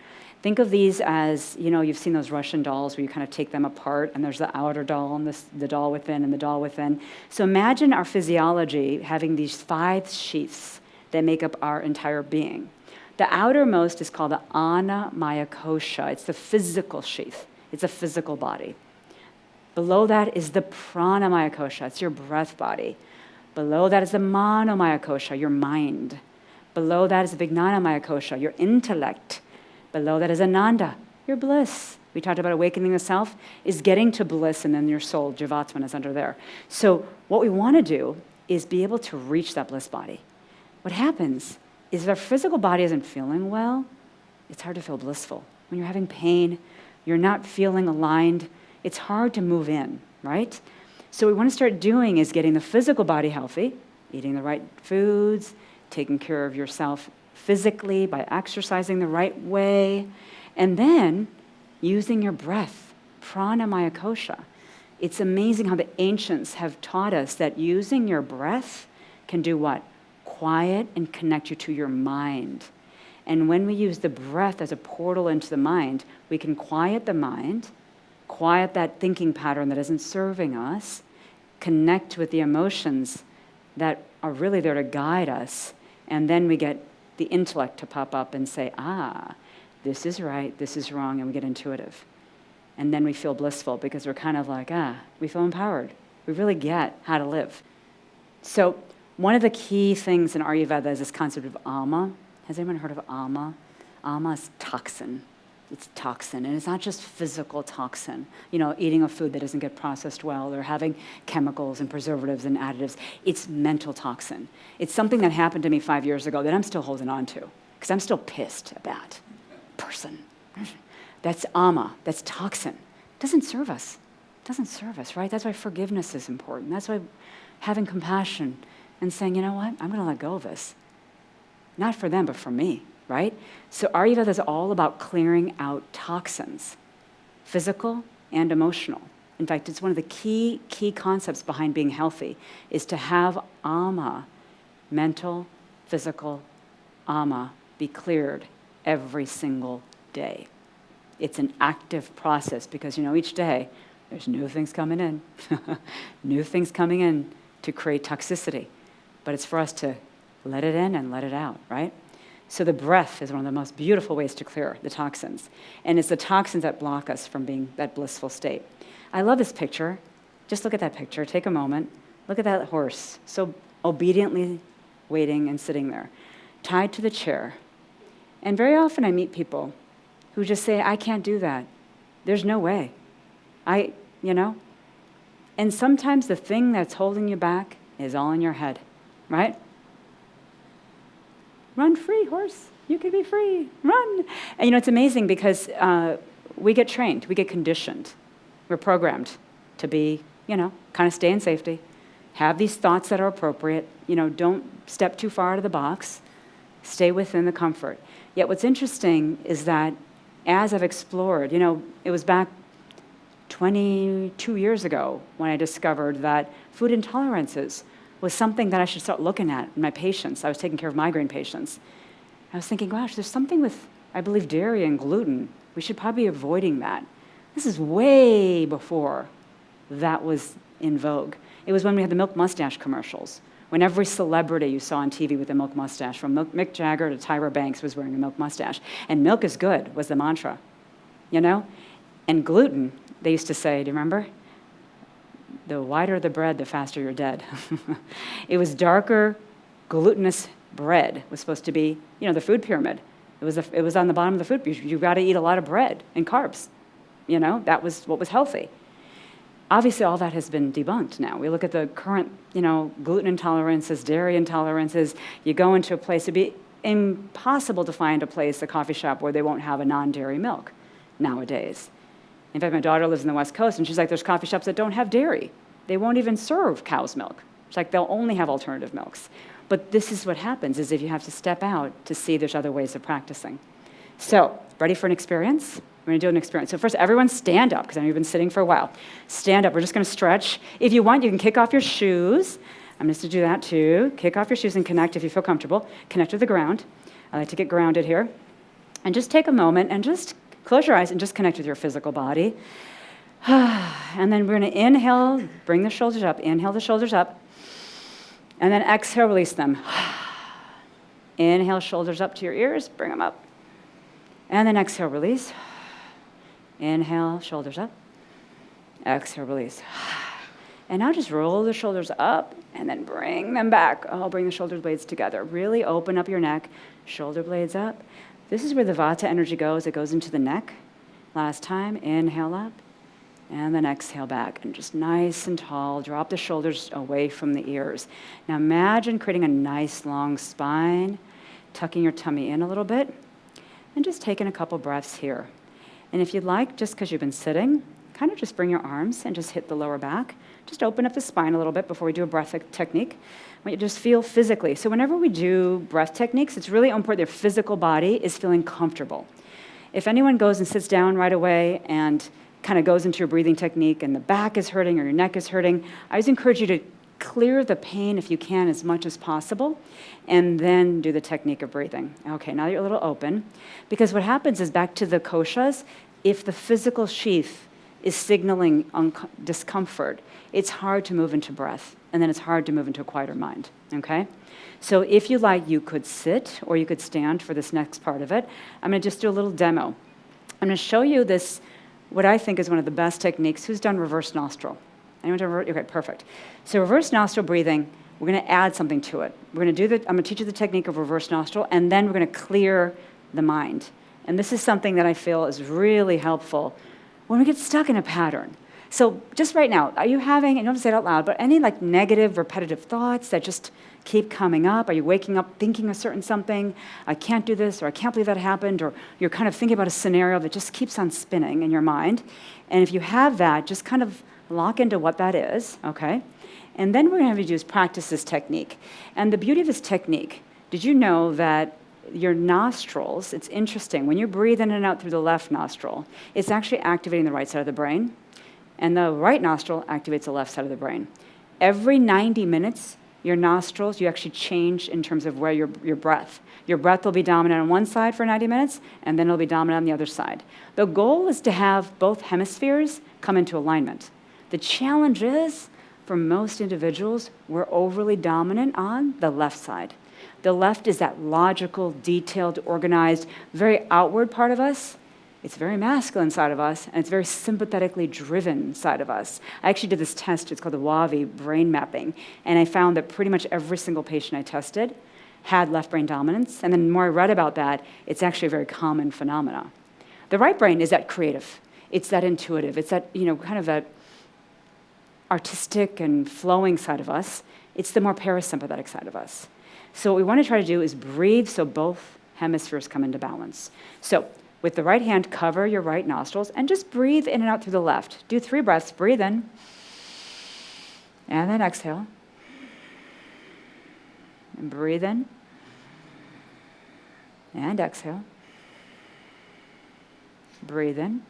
Think of these as, you've seen those Russian dolls where you kind of take them apart and there's the outer doll and the doll within and the doll within. So imagine our physiology having these 5 sheaths that make up our entire being. The outermost is called the annamaya kosha. It's the physical sheath. It's a physical body. Below that is the pranamaya kosha. It's your breath body. Below that is the manomaya kosha, your mind. Below that is the vijnanamaya kosha, your intellect. Below that is ananda, your bliss. We talked about awakening the self is getting to bliss, and then your soul, jivatman, is under there. So what we want to do is be able to reach that bliss body. What happens is if our physical body isn't feeling well, it's hard to feel blissful. When you're having pain, you're not feeling aligned, it's hard to move in, right? So what we want to start doing is getting the physical body healthy, eating the right foods, taking care of yourself physically by exercising the right way, and then using your breath, pranamaya kosha. It's amazing how the ancients have taught us that using your breath can do what? Quiet and connect you to your mind. And when we use the breath as a portal into the mind, we can quiet the mind, quiet that thinking pattern that isn't serving us, connect with the emotions that are really there to guide us, and then we get the intellect to pop up and say, this is right, this is wrong, and we get intuitive. And then we feel blissful because we're kind of like, we feel empowered. We really get how to live. So one of the key things in Ayurveda is this concept of ama. Has anyone heard of ama? Ama is toxin. It's toxin, and it's not just physical toxin, eating a food that doesn't get processed well or having chemicals and preservatives and additives. It's mental toxin. It's something that happened to me 5 years ago that I'm still holding on to because I'm still pissed at that person. That's ama, that's toxin. It doesn't serve us. doesn't serve us, right? That's why forgiveness is important. That's why having compassion and saying, you know what, I'm going to let go of this. Not for them, but for me, right? So Ayurveda is all about clearing out toxins, physical and emotional. In fact, it's one of the key concepts behind being healthy is to have ama, mental, physical, ama, be cleared every single day. It's an active process because, each day there's new things coming in, new things coming in to create toxicity. But it's for us to let it in and let it out, right? So the breath is one of the most beautiful ways to clear the toxins. And it's the toxins that block us from being that blissful state. I love this picture. Just look at that picture. Take a moment. Look at that horse, so obediently waiting and sitting there, tied to the chair. And very often I meet people who just say, I can't do that. There's no way. And sometimes the thing that's holding you back is all in your head, right? Run free, horse. You can be free. Run. And it's amazing because we get trained. We get conditioned. We're programmed to be, kind of stay in safety, have these thoughts that are appropriate, don't step too far out of the box, stay within the comfort. Yet what's interesting is that as I've explored, it was back 22 years ago when I discovered that food intolerances was something that I should start looking at in my patients. I was taking care of migraine patients. I was thinking, gosh, there's something with, I believe, dairy and gluten. We should probably be avoiding that. This is way before that was in vogue. It was when we had the milk mustache commercials, when every celebrity you saw on TV with a milk mustache, from Mick Jagger to Tyra Banks was wearing a milk mustache. And milk is good was the mantra, And gluten, they used to say, do you remember? The whiter the bread, the faster you're dead. It was darker, glutinous bread was supposed to be, the food pyramid. It was on the bottom of the food pyramid. You've got to eat a lot of bread and carbs. That was what was healthy. Obviously, all that has been debunked now. We look at the current, gluten intolerances, dairy intolerances. You go into a place, it'd be impossible to find a place, a coffee shop, where they won't have a non-dairy milk nowadays. In fact, my daughter lives in the West Coast, and she's like, there's coffee shops that don't have dairy. They won't even serve cow's milk. It's like they'll only have alternative milks. But this is what happens, is if you have to step out to see there's other ways of practicing. So, ready for an experience? We're going to do an experience. So first, everyone stand up, because I know you've been sitting for a while. Stand up. We're just going to stretch. If you want, you can kick off your shoes. I'm just going to do that too. Kick off your shoes and connect if you feel comfortable. Connect with the ground. I like to get grounded here. And just take a moment and just close your eyes and just connect with your physical body. And then we're going to inhale, bring the shoulders up. Inhale the shoulders up. And then exhale, release them. Inhale, shoulders up to your ears. Bring them up. And then exhale, release. Inhale, shoulders up. Exhale, release. And now just roll the shoulders up and then bring them back. Oh, bring the shoulder blades together. Really open up your neck. Shoulder blades up. This is where the Vata energy goes. It goes into the neck. Last time, inhale up. And then exhale back. And just nice and tall. Drop the shoulders away from the ears. Now imagine creating a nice long spine. Tucking your tummy in a little bit. And just taking a couple breaths here. And if you'd like, just because you've been sitting, kind of just bring your arms and just hit the lower back. Just open up the spine a little bit before we do a breath technique. What you just feel physically. So whenever we do breath techniques, it's really important their physical body is feeling comfortable. If anyone goes and sits down right away and kind of goes into your breathing technique and the back is hurting or your neck is hurting, I always encourage you to clear the pain if you can as much as possible, and then do the technique of breathing. Okay, now you're a little open, because what happens is, back to the koshas, if the physical sheath is signaling discomfort, it's hard to move into breath, and then it's hard to move into a quieter mind, okay? So if you like, you could sit or you could stand for this next part of it. I'm going to just do a little demo. I'm going to show you this, what I think is one of the best techniques. Who's done reverse nostril? Anyone done reverse? Okay, perfect. So reverse nostril breathing, we're going to add something to it. I'm going to teach you the technique of reverse nostril, and then we're going to clear the mind. And this is something that I feel is really helpful when we get stuck in a pattern. So just right now, are you having, and you don't have to say it out loud, but any negative, repetitive thoughts that just keep coming up? Are you waking up thinking a certain something? I can't do this, or I can't believe that happened, or you're kind of thinking about a scenario that just keeps on spinning in your mind. And if you have that, just kind of Lock into what that is, okay? And then we're going to have you just practice this technique. And the beauty of this technique, did you know that your nostrils, it's interesting, when you breathe in and out through the left nostril, it's actually activating the right side of the brain, and the right nostril activates the left side of the brain. Every 90 minutes, your nostrils, you actually change in terms of where your breath. Your breath will be dominant on one side for 90 minutes, and then it'll be dominant on the other side. The goal is to have both hemispheres come into alignment. The challenge is, for most individuals, we're overly dominant on the left side. The left is that logical, detailed, organized, very outward part of us. It's very masculine side of us, and it's very sympathetically driven side of us. I actually did this test, it's called the WAVI brain mapping, and I found that pretty much every single patient I tested had left brain dominance, and then the more I read about that, it's actually a very common phenomena. The right brain is that creative, it's that intuitive, it's that, kind of that artistic and flowing side of us. It's the more parasympathetic side of us. So what we want to try to do is breathe so both hemispheres come into balance. So with the right hand, cover your right nostrils and just breathe in and out through the left. Do 3 breaths. Breathe in. And then exhale. And breathe in. And exhale. Breathe in.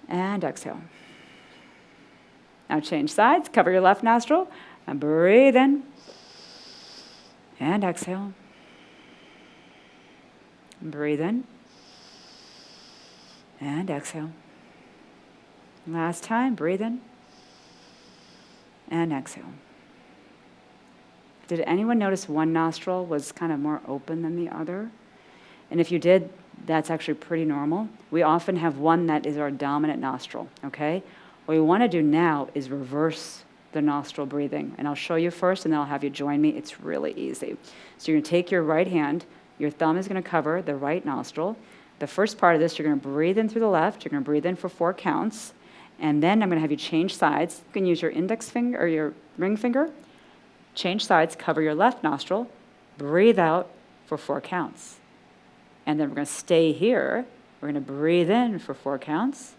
And exhale. Now change sides. Cover your left nostril. And breathe in. And exhale. Breathe in. And exhale. Last time, breathe in. And exhale. Did anyone notice one nostril was kind of more open than the other? And if you did, that's actually pretty normal. We often have one that is our dominant nostril, okay? What we want to do now is reverse the nostril breathing. And I'll show you first, and then I'll have you join me. It's really easy. So you're going to take your right hand. Your thumb is going to cover the right nostril. The first part of this, you're going to breathe in through the left. You're going to breathe in for 4 counts. And then I'm going to have you change sides. You can use your index finger or your ring finger. Change sides, cover your left nostril. Breathe out for 4 counts. And then we're going to stay here. We're going to breathe in for 4 counts.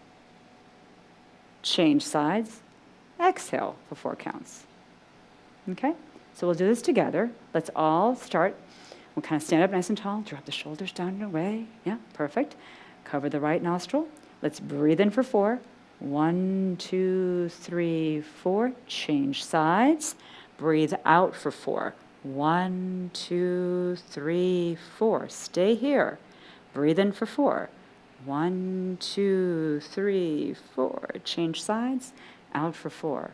Change sides. Exhale for 4 counts. Okay? So we'll do this together. Let's all start. We'll kind of stand up nice and tall, drop the shoulders down and away. Yeah, perfect. Cover the right nostril. Let's breathe in for 4. 1, 2, 3, 4. Change sides. Breathe out for 4. 1, 2, 3, 4. Stay here. Breathe in for 4. 1, 2, 3, 4. Change sides. Out for 4.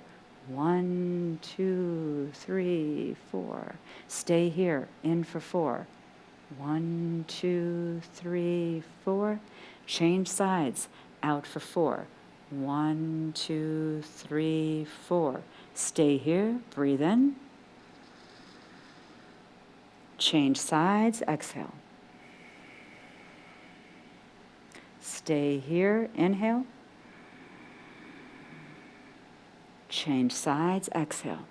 1, 2, 3, 4. Stay here. In for 4. 1, 2, 3, 4. Change sides. Out for 4. 1, 2, 3, 4. Stay here. Breathe in. Change sides. Exhale. Stay here. Inhale. Change sides, exhale.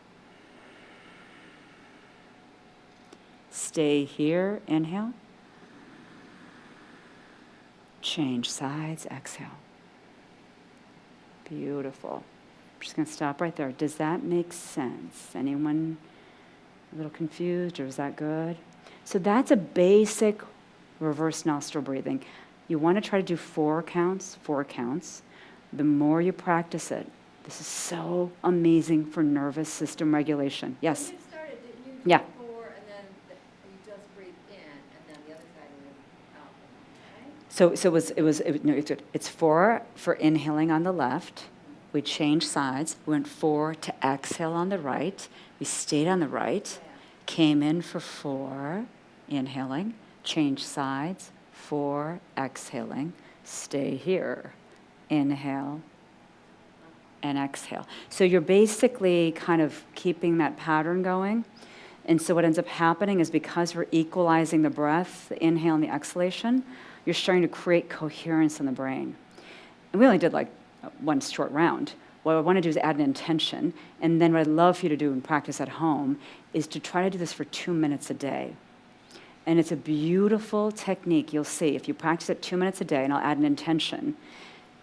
Stay here, inhale. Change sides, exhale. Beautiful. I'm just going to stop right there. Does that make sense? Anyone a little confused, or is that good? So that's a basic reverse nostril breathing. You want to try to do 4 counts, 4 counts. The more you practice it, this is so amazing for nervous system regulation. Yes? When you started, didn't you do Yeah. 4 and then you just breathe in and then the other side was out, right? So it's 4 for inhaling on the left. We changed sides. We went 4 to exhale on the right. We stayed on the right. Came in for 4, inhaling. Changed sides. 4, exhaling. Stay here. Inhale. And exhale. So you're basically kind of keeping that pattern going. And so what ends up happening is because we're equalizing the breath, the inhale and the exhalation, you're starting to create coherence in the brain. And we only did like 1 short round. What I want to do is add an intention. And then what I'd love for you to do and practice at home is to try to do this for 2 minutes a day. And it's a beautiful technique. You'll see if you practice it 2 minutes a day, and I'll add an intention.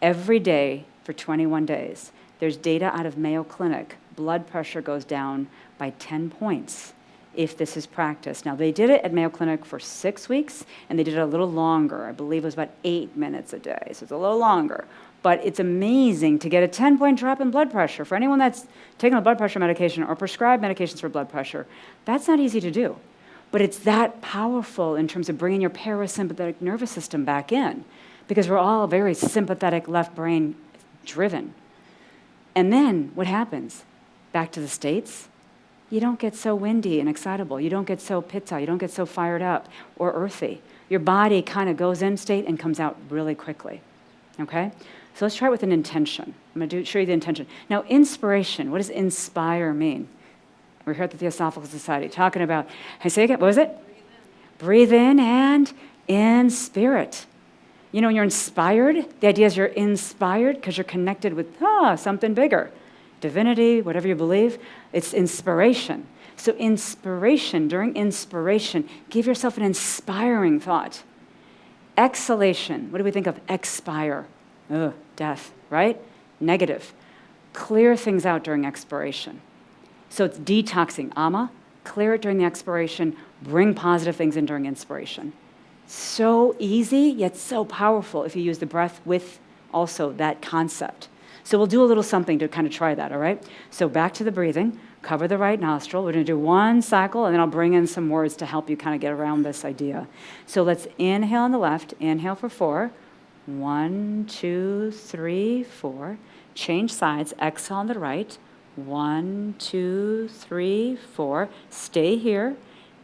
Every day for 21 days. There's data out of Mayo Clinic. Blood pressure goes down by 10 points if this is practiced. Now, they did it at Mayo Clinic for 6 weeks, and they did it a little longer. I believe it was about 8 minutes a day, so it's a little longer. But it's amazing to get a 10-point drop in blood pressure. For anyone that's taken a blood pressure medication or prescribed medications for blood pressure, that's not easy to do. But it's that powerful in terms of bringing your parasympathetic nervous system back in, because we're all very sympathetic, left brain driven. And then what happens? Back to the States, you don't get so windy and excitable. You don't get so pitta. You don't get so fired up or earthy. Your body kind of goes in state and comes out really quickly, okay? So let's try it with an intention. I'm going to show you the intention. Now, inspiration, what does inspire mean? We're here at the Theosophical Society talking about, hey, say again, what was it? Breathe in and in spirit. You know, when you're inspired, the idea is you're inspired because you're connected with something bigger. Divinity, whatever you believe, it's inspiration. So inspiration, during inspiration, give yourself an inspiring thought. Exhalation, what do we think of? Expire, death, right? Negative. Clear things out during expiration. So it's detoxing, ama, clear it during the expiration, bring positive things in during inspiration. So easy, yet so powerful if you use the breath with also that concept. So we'll do a little something to kind of try that, all right? So back to the breathing, cover the right nostril. We're going to do one cycle, and then I'll bring in some words to help you kind of get around this idea. So let's inhale on the left, inhale for 4. 1, 2, 3, 4. Change sides, exhale on the right. 1, 2, 3, 4. Stay here.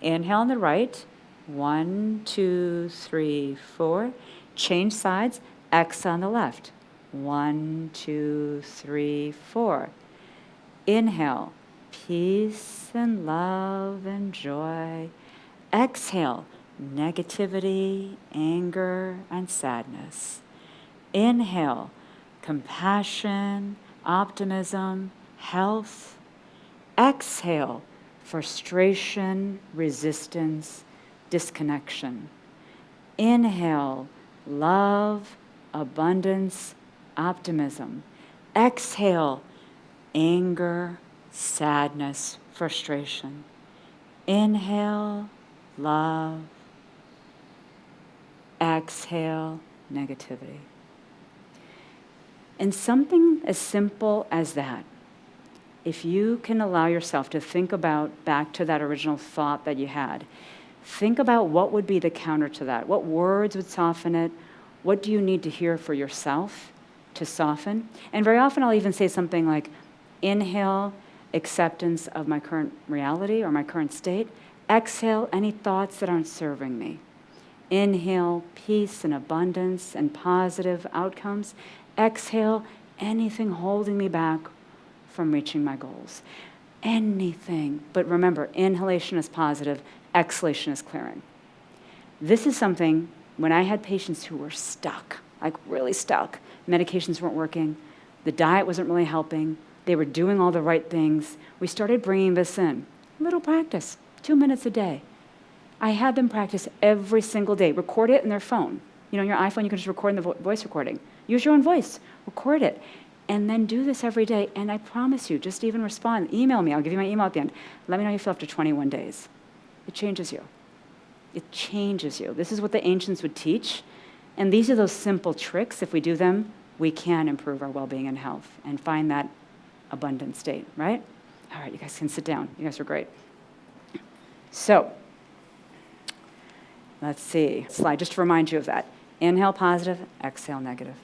Inhale on the right. 1, 2, 3, 4. Change sides, exhale on the left. 1, 2, 3, 4. Inhale, peace and love and joy. Exhale, negativity, anger, and sadness. Inhale, compassion, optimism, health. Exhale, frustration, resistance, disconnection. Inhale, love, abundance, optimism. Exhale, anger, sadness, frustration. Inhale, love. Exhale, negativity. And something as simple as that, if you can allow yourself to think about back to that original thought that you had, think about what would be the counter to that. What words would soften it? What do you need to hear for yourself to soften? And very often I'll even say something like, inhale, acceptance of my current reality or my current state. Exhale, any thoughts that aren't serving me. Inhale, peace and abundance and positive outcomes. Exhale, anything holding me back from reaching my goals. Anything. But remember, inhalation is positive, exhalation is clearing. This is something, when I had patients who were stuck, like really stuck, medications weren't working, the diet wasn't really helping, they were doing all the right things, we started bringing this in. Little practice, 2 minutes a day. I had them practice every single day. Record it in their phone. You know, on your iPhone, you can just record in the voice recording. Use your own voice, record it, and then do this every day. And I promise you, just even respond, email me, I'll give you my email at the end. Let me know how you feel after 21 days. It changes you. It changes you. This is what the ancients would teach. And these are those simple tricks. If we do them, we can improve our well-being and health and find that abundant state, right? All right, you guys can sit down. You guys are great. So, let's see. Slide, just to remind you of that. Inhale positive, exhale negative.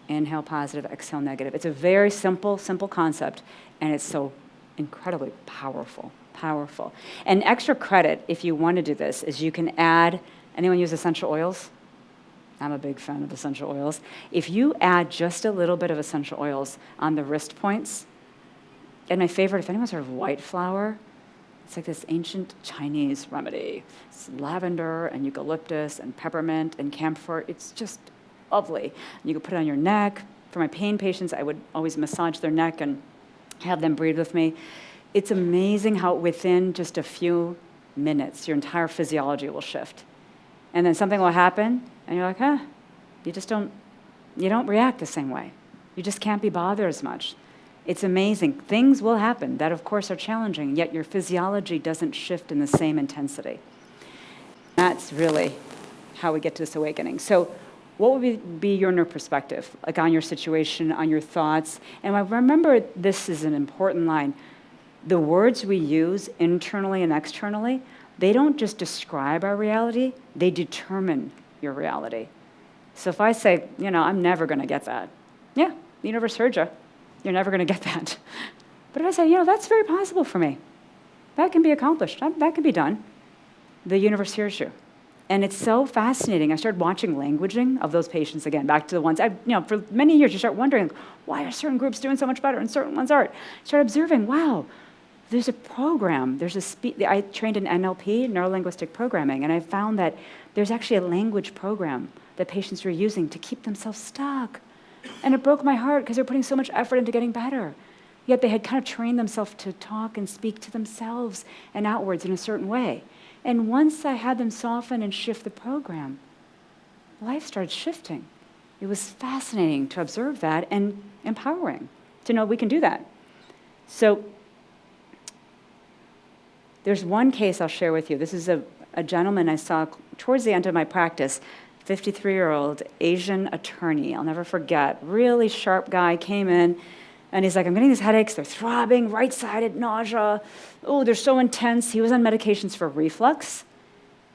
Inhale positive, exhale negative. It's a very simple concept, and it's so incredibly powerful. And extra credit, if you want to do this, is you can add, anyone use essential oils? I'm a big fan of essential oils. If you add just a little bit of essential oils on the wrist points, and my favorite, if anyone's heard of white flower, it's like this ancient Chinese remedy. It's lavender and eucalyptus and peppermint and camphor. It's just lovely. And you can put it on your neck. For my pain patients, I would always massage their neck and have them breathe with me. It's amazing how within just a few minutes, your entire physiology will shift. And then something will happen, and you're like, you don't react the same way. You just can't be bothered as much. It's amazing. Things will happen that, of course, are challenging, yet your physiology doesn't shift in the same intensity. That's really how we get to this awakening. So what would be your new perspective, like on your situation, on your thoughts? And I remember this is an important line. The words we use internally and externally, they don't just describe our reality, they determine your reality. So if I say, I'm never going to get that, yeah, the universe heard you. You're never going to get that. But if I say, that's very possible for me, that can be accomplished, that can be done, the universe hears you. And it's so fascinating. I started watching languaging of those patients again, back to the ones, for many years you start wondering, why are certain groups doing so much better and certain ones aren't? I started observing, wow, there's a program, I trained in NLP, neuro-linguistic programming, and I found that there's actually a language program that patients were using to keep themselves stuck. And it broke my heart because they were putting so much effort into getting better. Yet they had kind of trained themselves to talk and speak to themselves and outwards in a certain way. And once I had them soften and shift the program, life started shifting. It was fascinating to observe that and empowering to know we can do that. So there's one case I'll share with you. This is a gentleman I saw towards the end of my practice, 53-year-old Asian attorney. I'll never forget. Really sharp guy came in, and he's like, I'm getting these headaches. They're throbbing, right-sided, nausea. Oh, they're so intense. He was on medications for reflux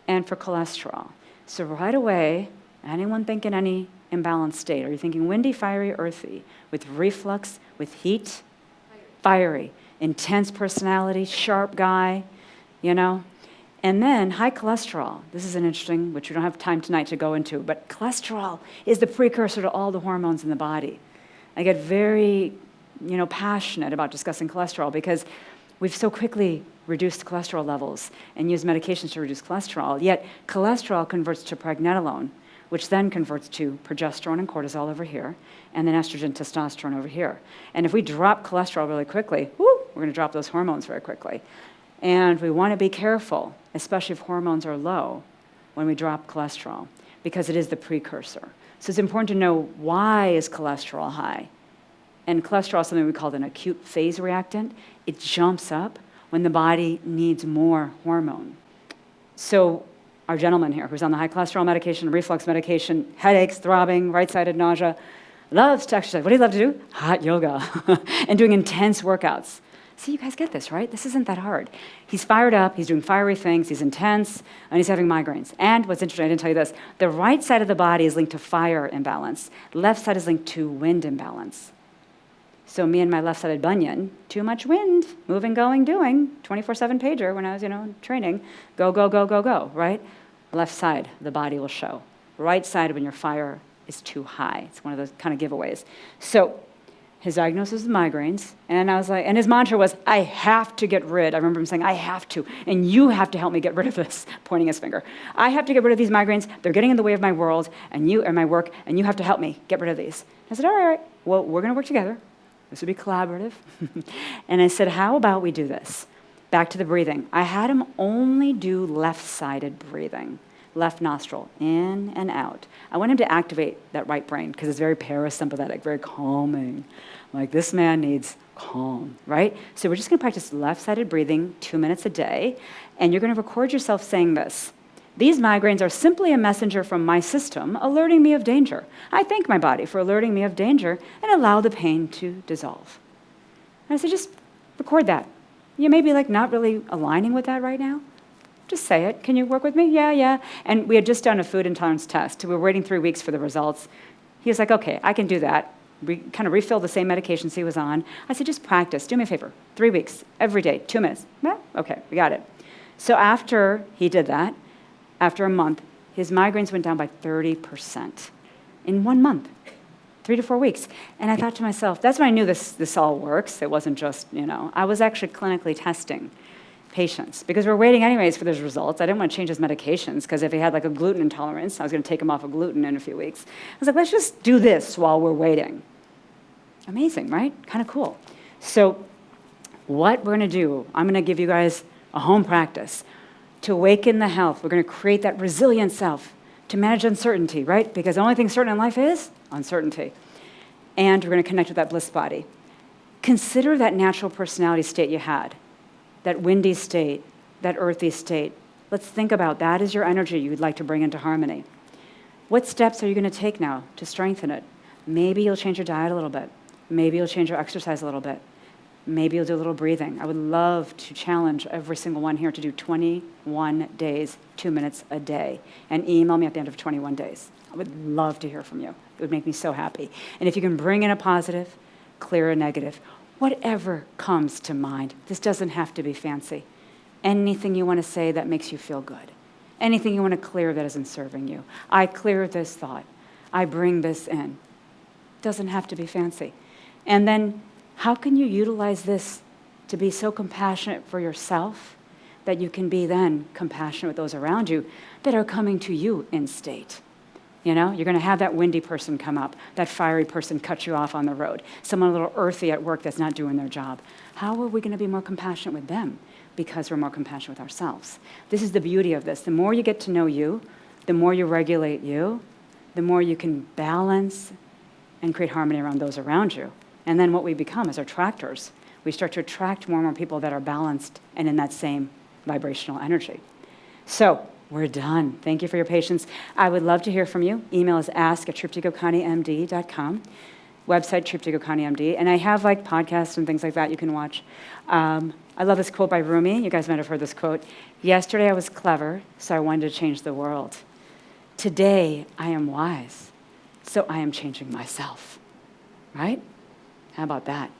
and for cholesterol. So right away, anyone thinking any imbalanced state? Are you thinking windy, fiery, earthy? With reflux, with heat? Fiery. Intense personality, sharp guy, And then high cholesterol. This is an interesting, which we don't have time tonight to go into, but cholesterol is the precursor to all the hormones in the body. I get very, passionate about discussing cholesterol because we've so quickly reduced cholesterol levels and used medications to reduce cholesterol, yet cholesterol converts to pregnenolone, which then converts to progesterone and cortisol over here, and then estrogen, testosterone over here. And if we drop cholesterol really quickly, we're going to drop those hormones very quickly. And we want to be careful, especially if hormones are low, when we drop cholesterol, because it is the precursor. So it's important to know, why is cholesterol high? And cholesterol is something we call an acute phase reactant. It jumps up when the body needs more hormone. So our gentleman here, who's on the high cholesterol medication, reflux medication, headaches, throbbing, right-sided nausea, loves to exercise. What do you love to do? Hot yoga and doing intense workouts. See, you guys get this, right? This isn't that hard. He's fired up, he's doing fiery things, he's intense, and he's having migraines. And what's interesting, I didn't tell you this, the right side of the body is linked to fire imbalance. Left side is linked to wind imbalance. So me and my left-sided bunion, too much wind, moving, going, doing, 24/7 pager when I was, training, go, go, go, go, go, right? Left side, the body will show. Right side, when your fire is too high. It's one of those kind of giveaways. So his diagnosis was migraines, and I was like, and his mantra was, I have to get rid. I remember him saying, I have to, and you have to help me get rid of this, pointing his finger. I have to get rid of these migraines. They're getting in the way of my world, and my work, and you have to help me get rid of these. I said, all right, well, we're going to work together. This would be collaborative. And I said, how about we do this? Back to the breathing. I had him only do left-sided breathing, left nostril, in and out. I want him to activate that right brain because it's very parasympathetic, very calming. Like, this man needs calm, right? So we're just going to practice left-sided breathing 2 minutes a day, and you're going to record yourself saying this. These migraines are simply a messenger from my system alerting me of danger. I thank my body for alerting me of danger and allow the pain to dissolve. And I said, just record that. You may be not really aligning with that right now. Just say it. Can you work with me? Yeah. And we had just done a food intolerance test. We were waiting 3 weeks for the results. He was like, okay, I can do that. We kind of refill the same medications he was on. I said, just practice. Do me a favor. 3 weeks, every day, 2 minutes. Well, okay, we got it. So after he did that, after a month, his migraines went down by 30% in 1 month, 3 to 4 weeks. And I thought to myself, that's when I knew this all works. It wasn't just, I was actually clinically testing patients because we're waiting anyways for those results. I didn't want to change his medications because if he had a gluten intolerance, I was going to take him off of gluten in a few weeks. I was like, let's just do this while we're waiting. Amazing, right? Kind of cool. So what we're going to do, I'm going to give you guys a home practice. To awaken the health, we're going to create that resilient self to manage uncertainty, right? Because the only thing certain in life is uncertainty. and we're going to connect with that bliss body. Consider that natural personality state you had, that windy state, that earthy state. Let's think about that as your energy you'd like to bring into harmony. What steps are you going to take now to strengthen it? Maybe you'll change your diet a little bit. Maybe you'll change your exercise a little bit. Maybe you'll do a little breathing. I would love to challenge every single one here to do 21 days, 2 minutes a day, and email me at the end of 21 days. I would love to hear from you. It would make me so happy. And if you can bring in a positive, clear a negative, whatever comes to mind. This doesn't have to be fancy. Anything you want to say that makes you feel good. Anything you want to clear that isn't serving you. I clear this thought. I bring this in. Doesn't have to be fancy. And then how can you utilize this to be so compassionate for yourself that you can be then compassionate with those around you that are coming to you in state? You know, you're going to have that windy person come up, that fiery person cut you off on the road, someone a little earthy at work that's not doing their job. How are we going to be more compassionate with them? Because we're more compassionate with ourselves. This is the beauty of this. The more you get to know you, the more you regulate you, the more you can balance and create harmony around those around you. And then what we become is attractors. We start to attract more and more people that are balanced and in that same vibrational energy. So we're done. Thank you for your patience. I would love to hear from you. Email is ask@truptigokanimd.com. Website, Trupti Gokani MD. And I have like podcasts and things like that you can watch. I love this quote by Rumi. You guys might have heard this quote. Yesterday I was clever, so I wanted to change the world. Today I am wise, so I am changing myself. Right? How about that?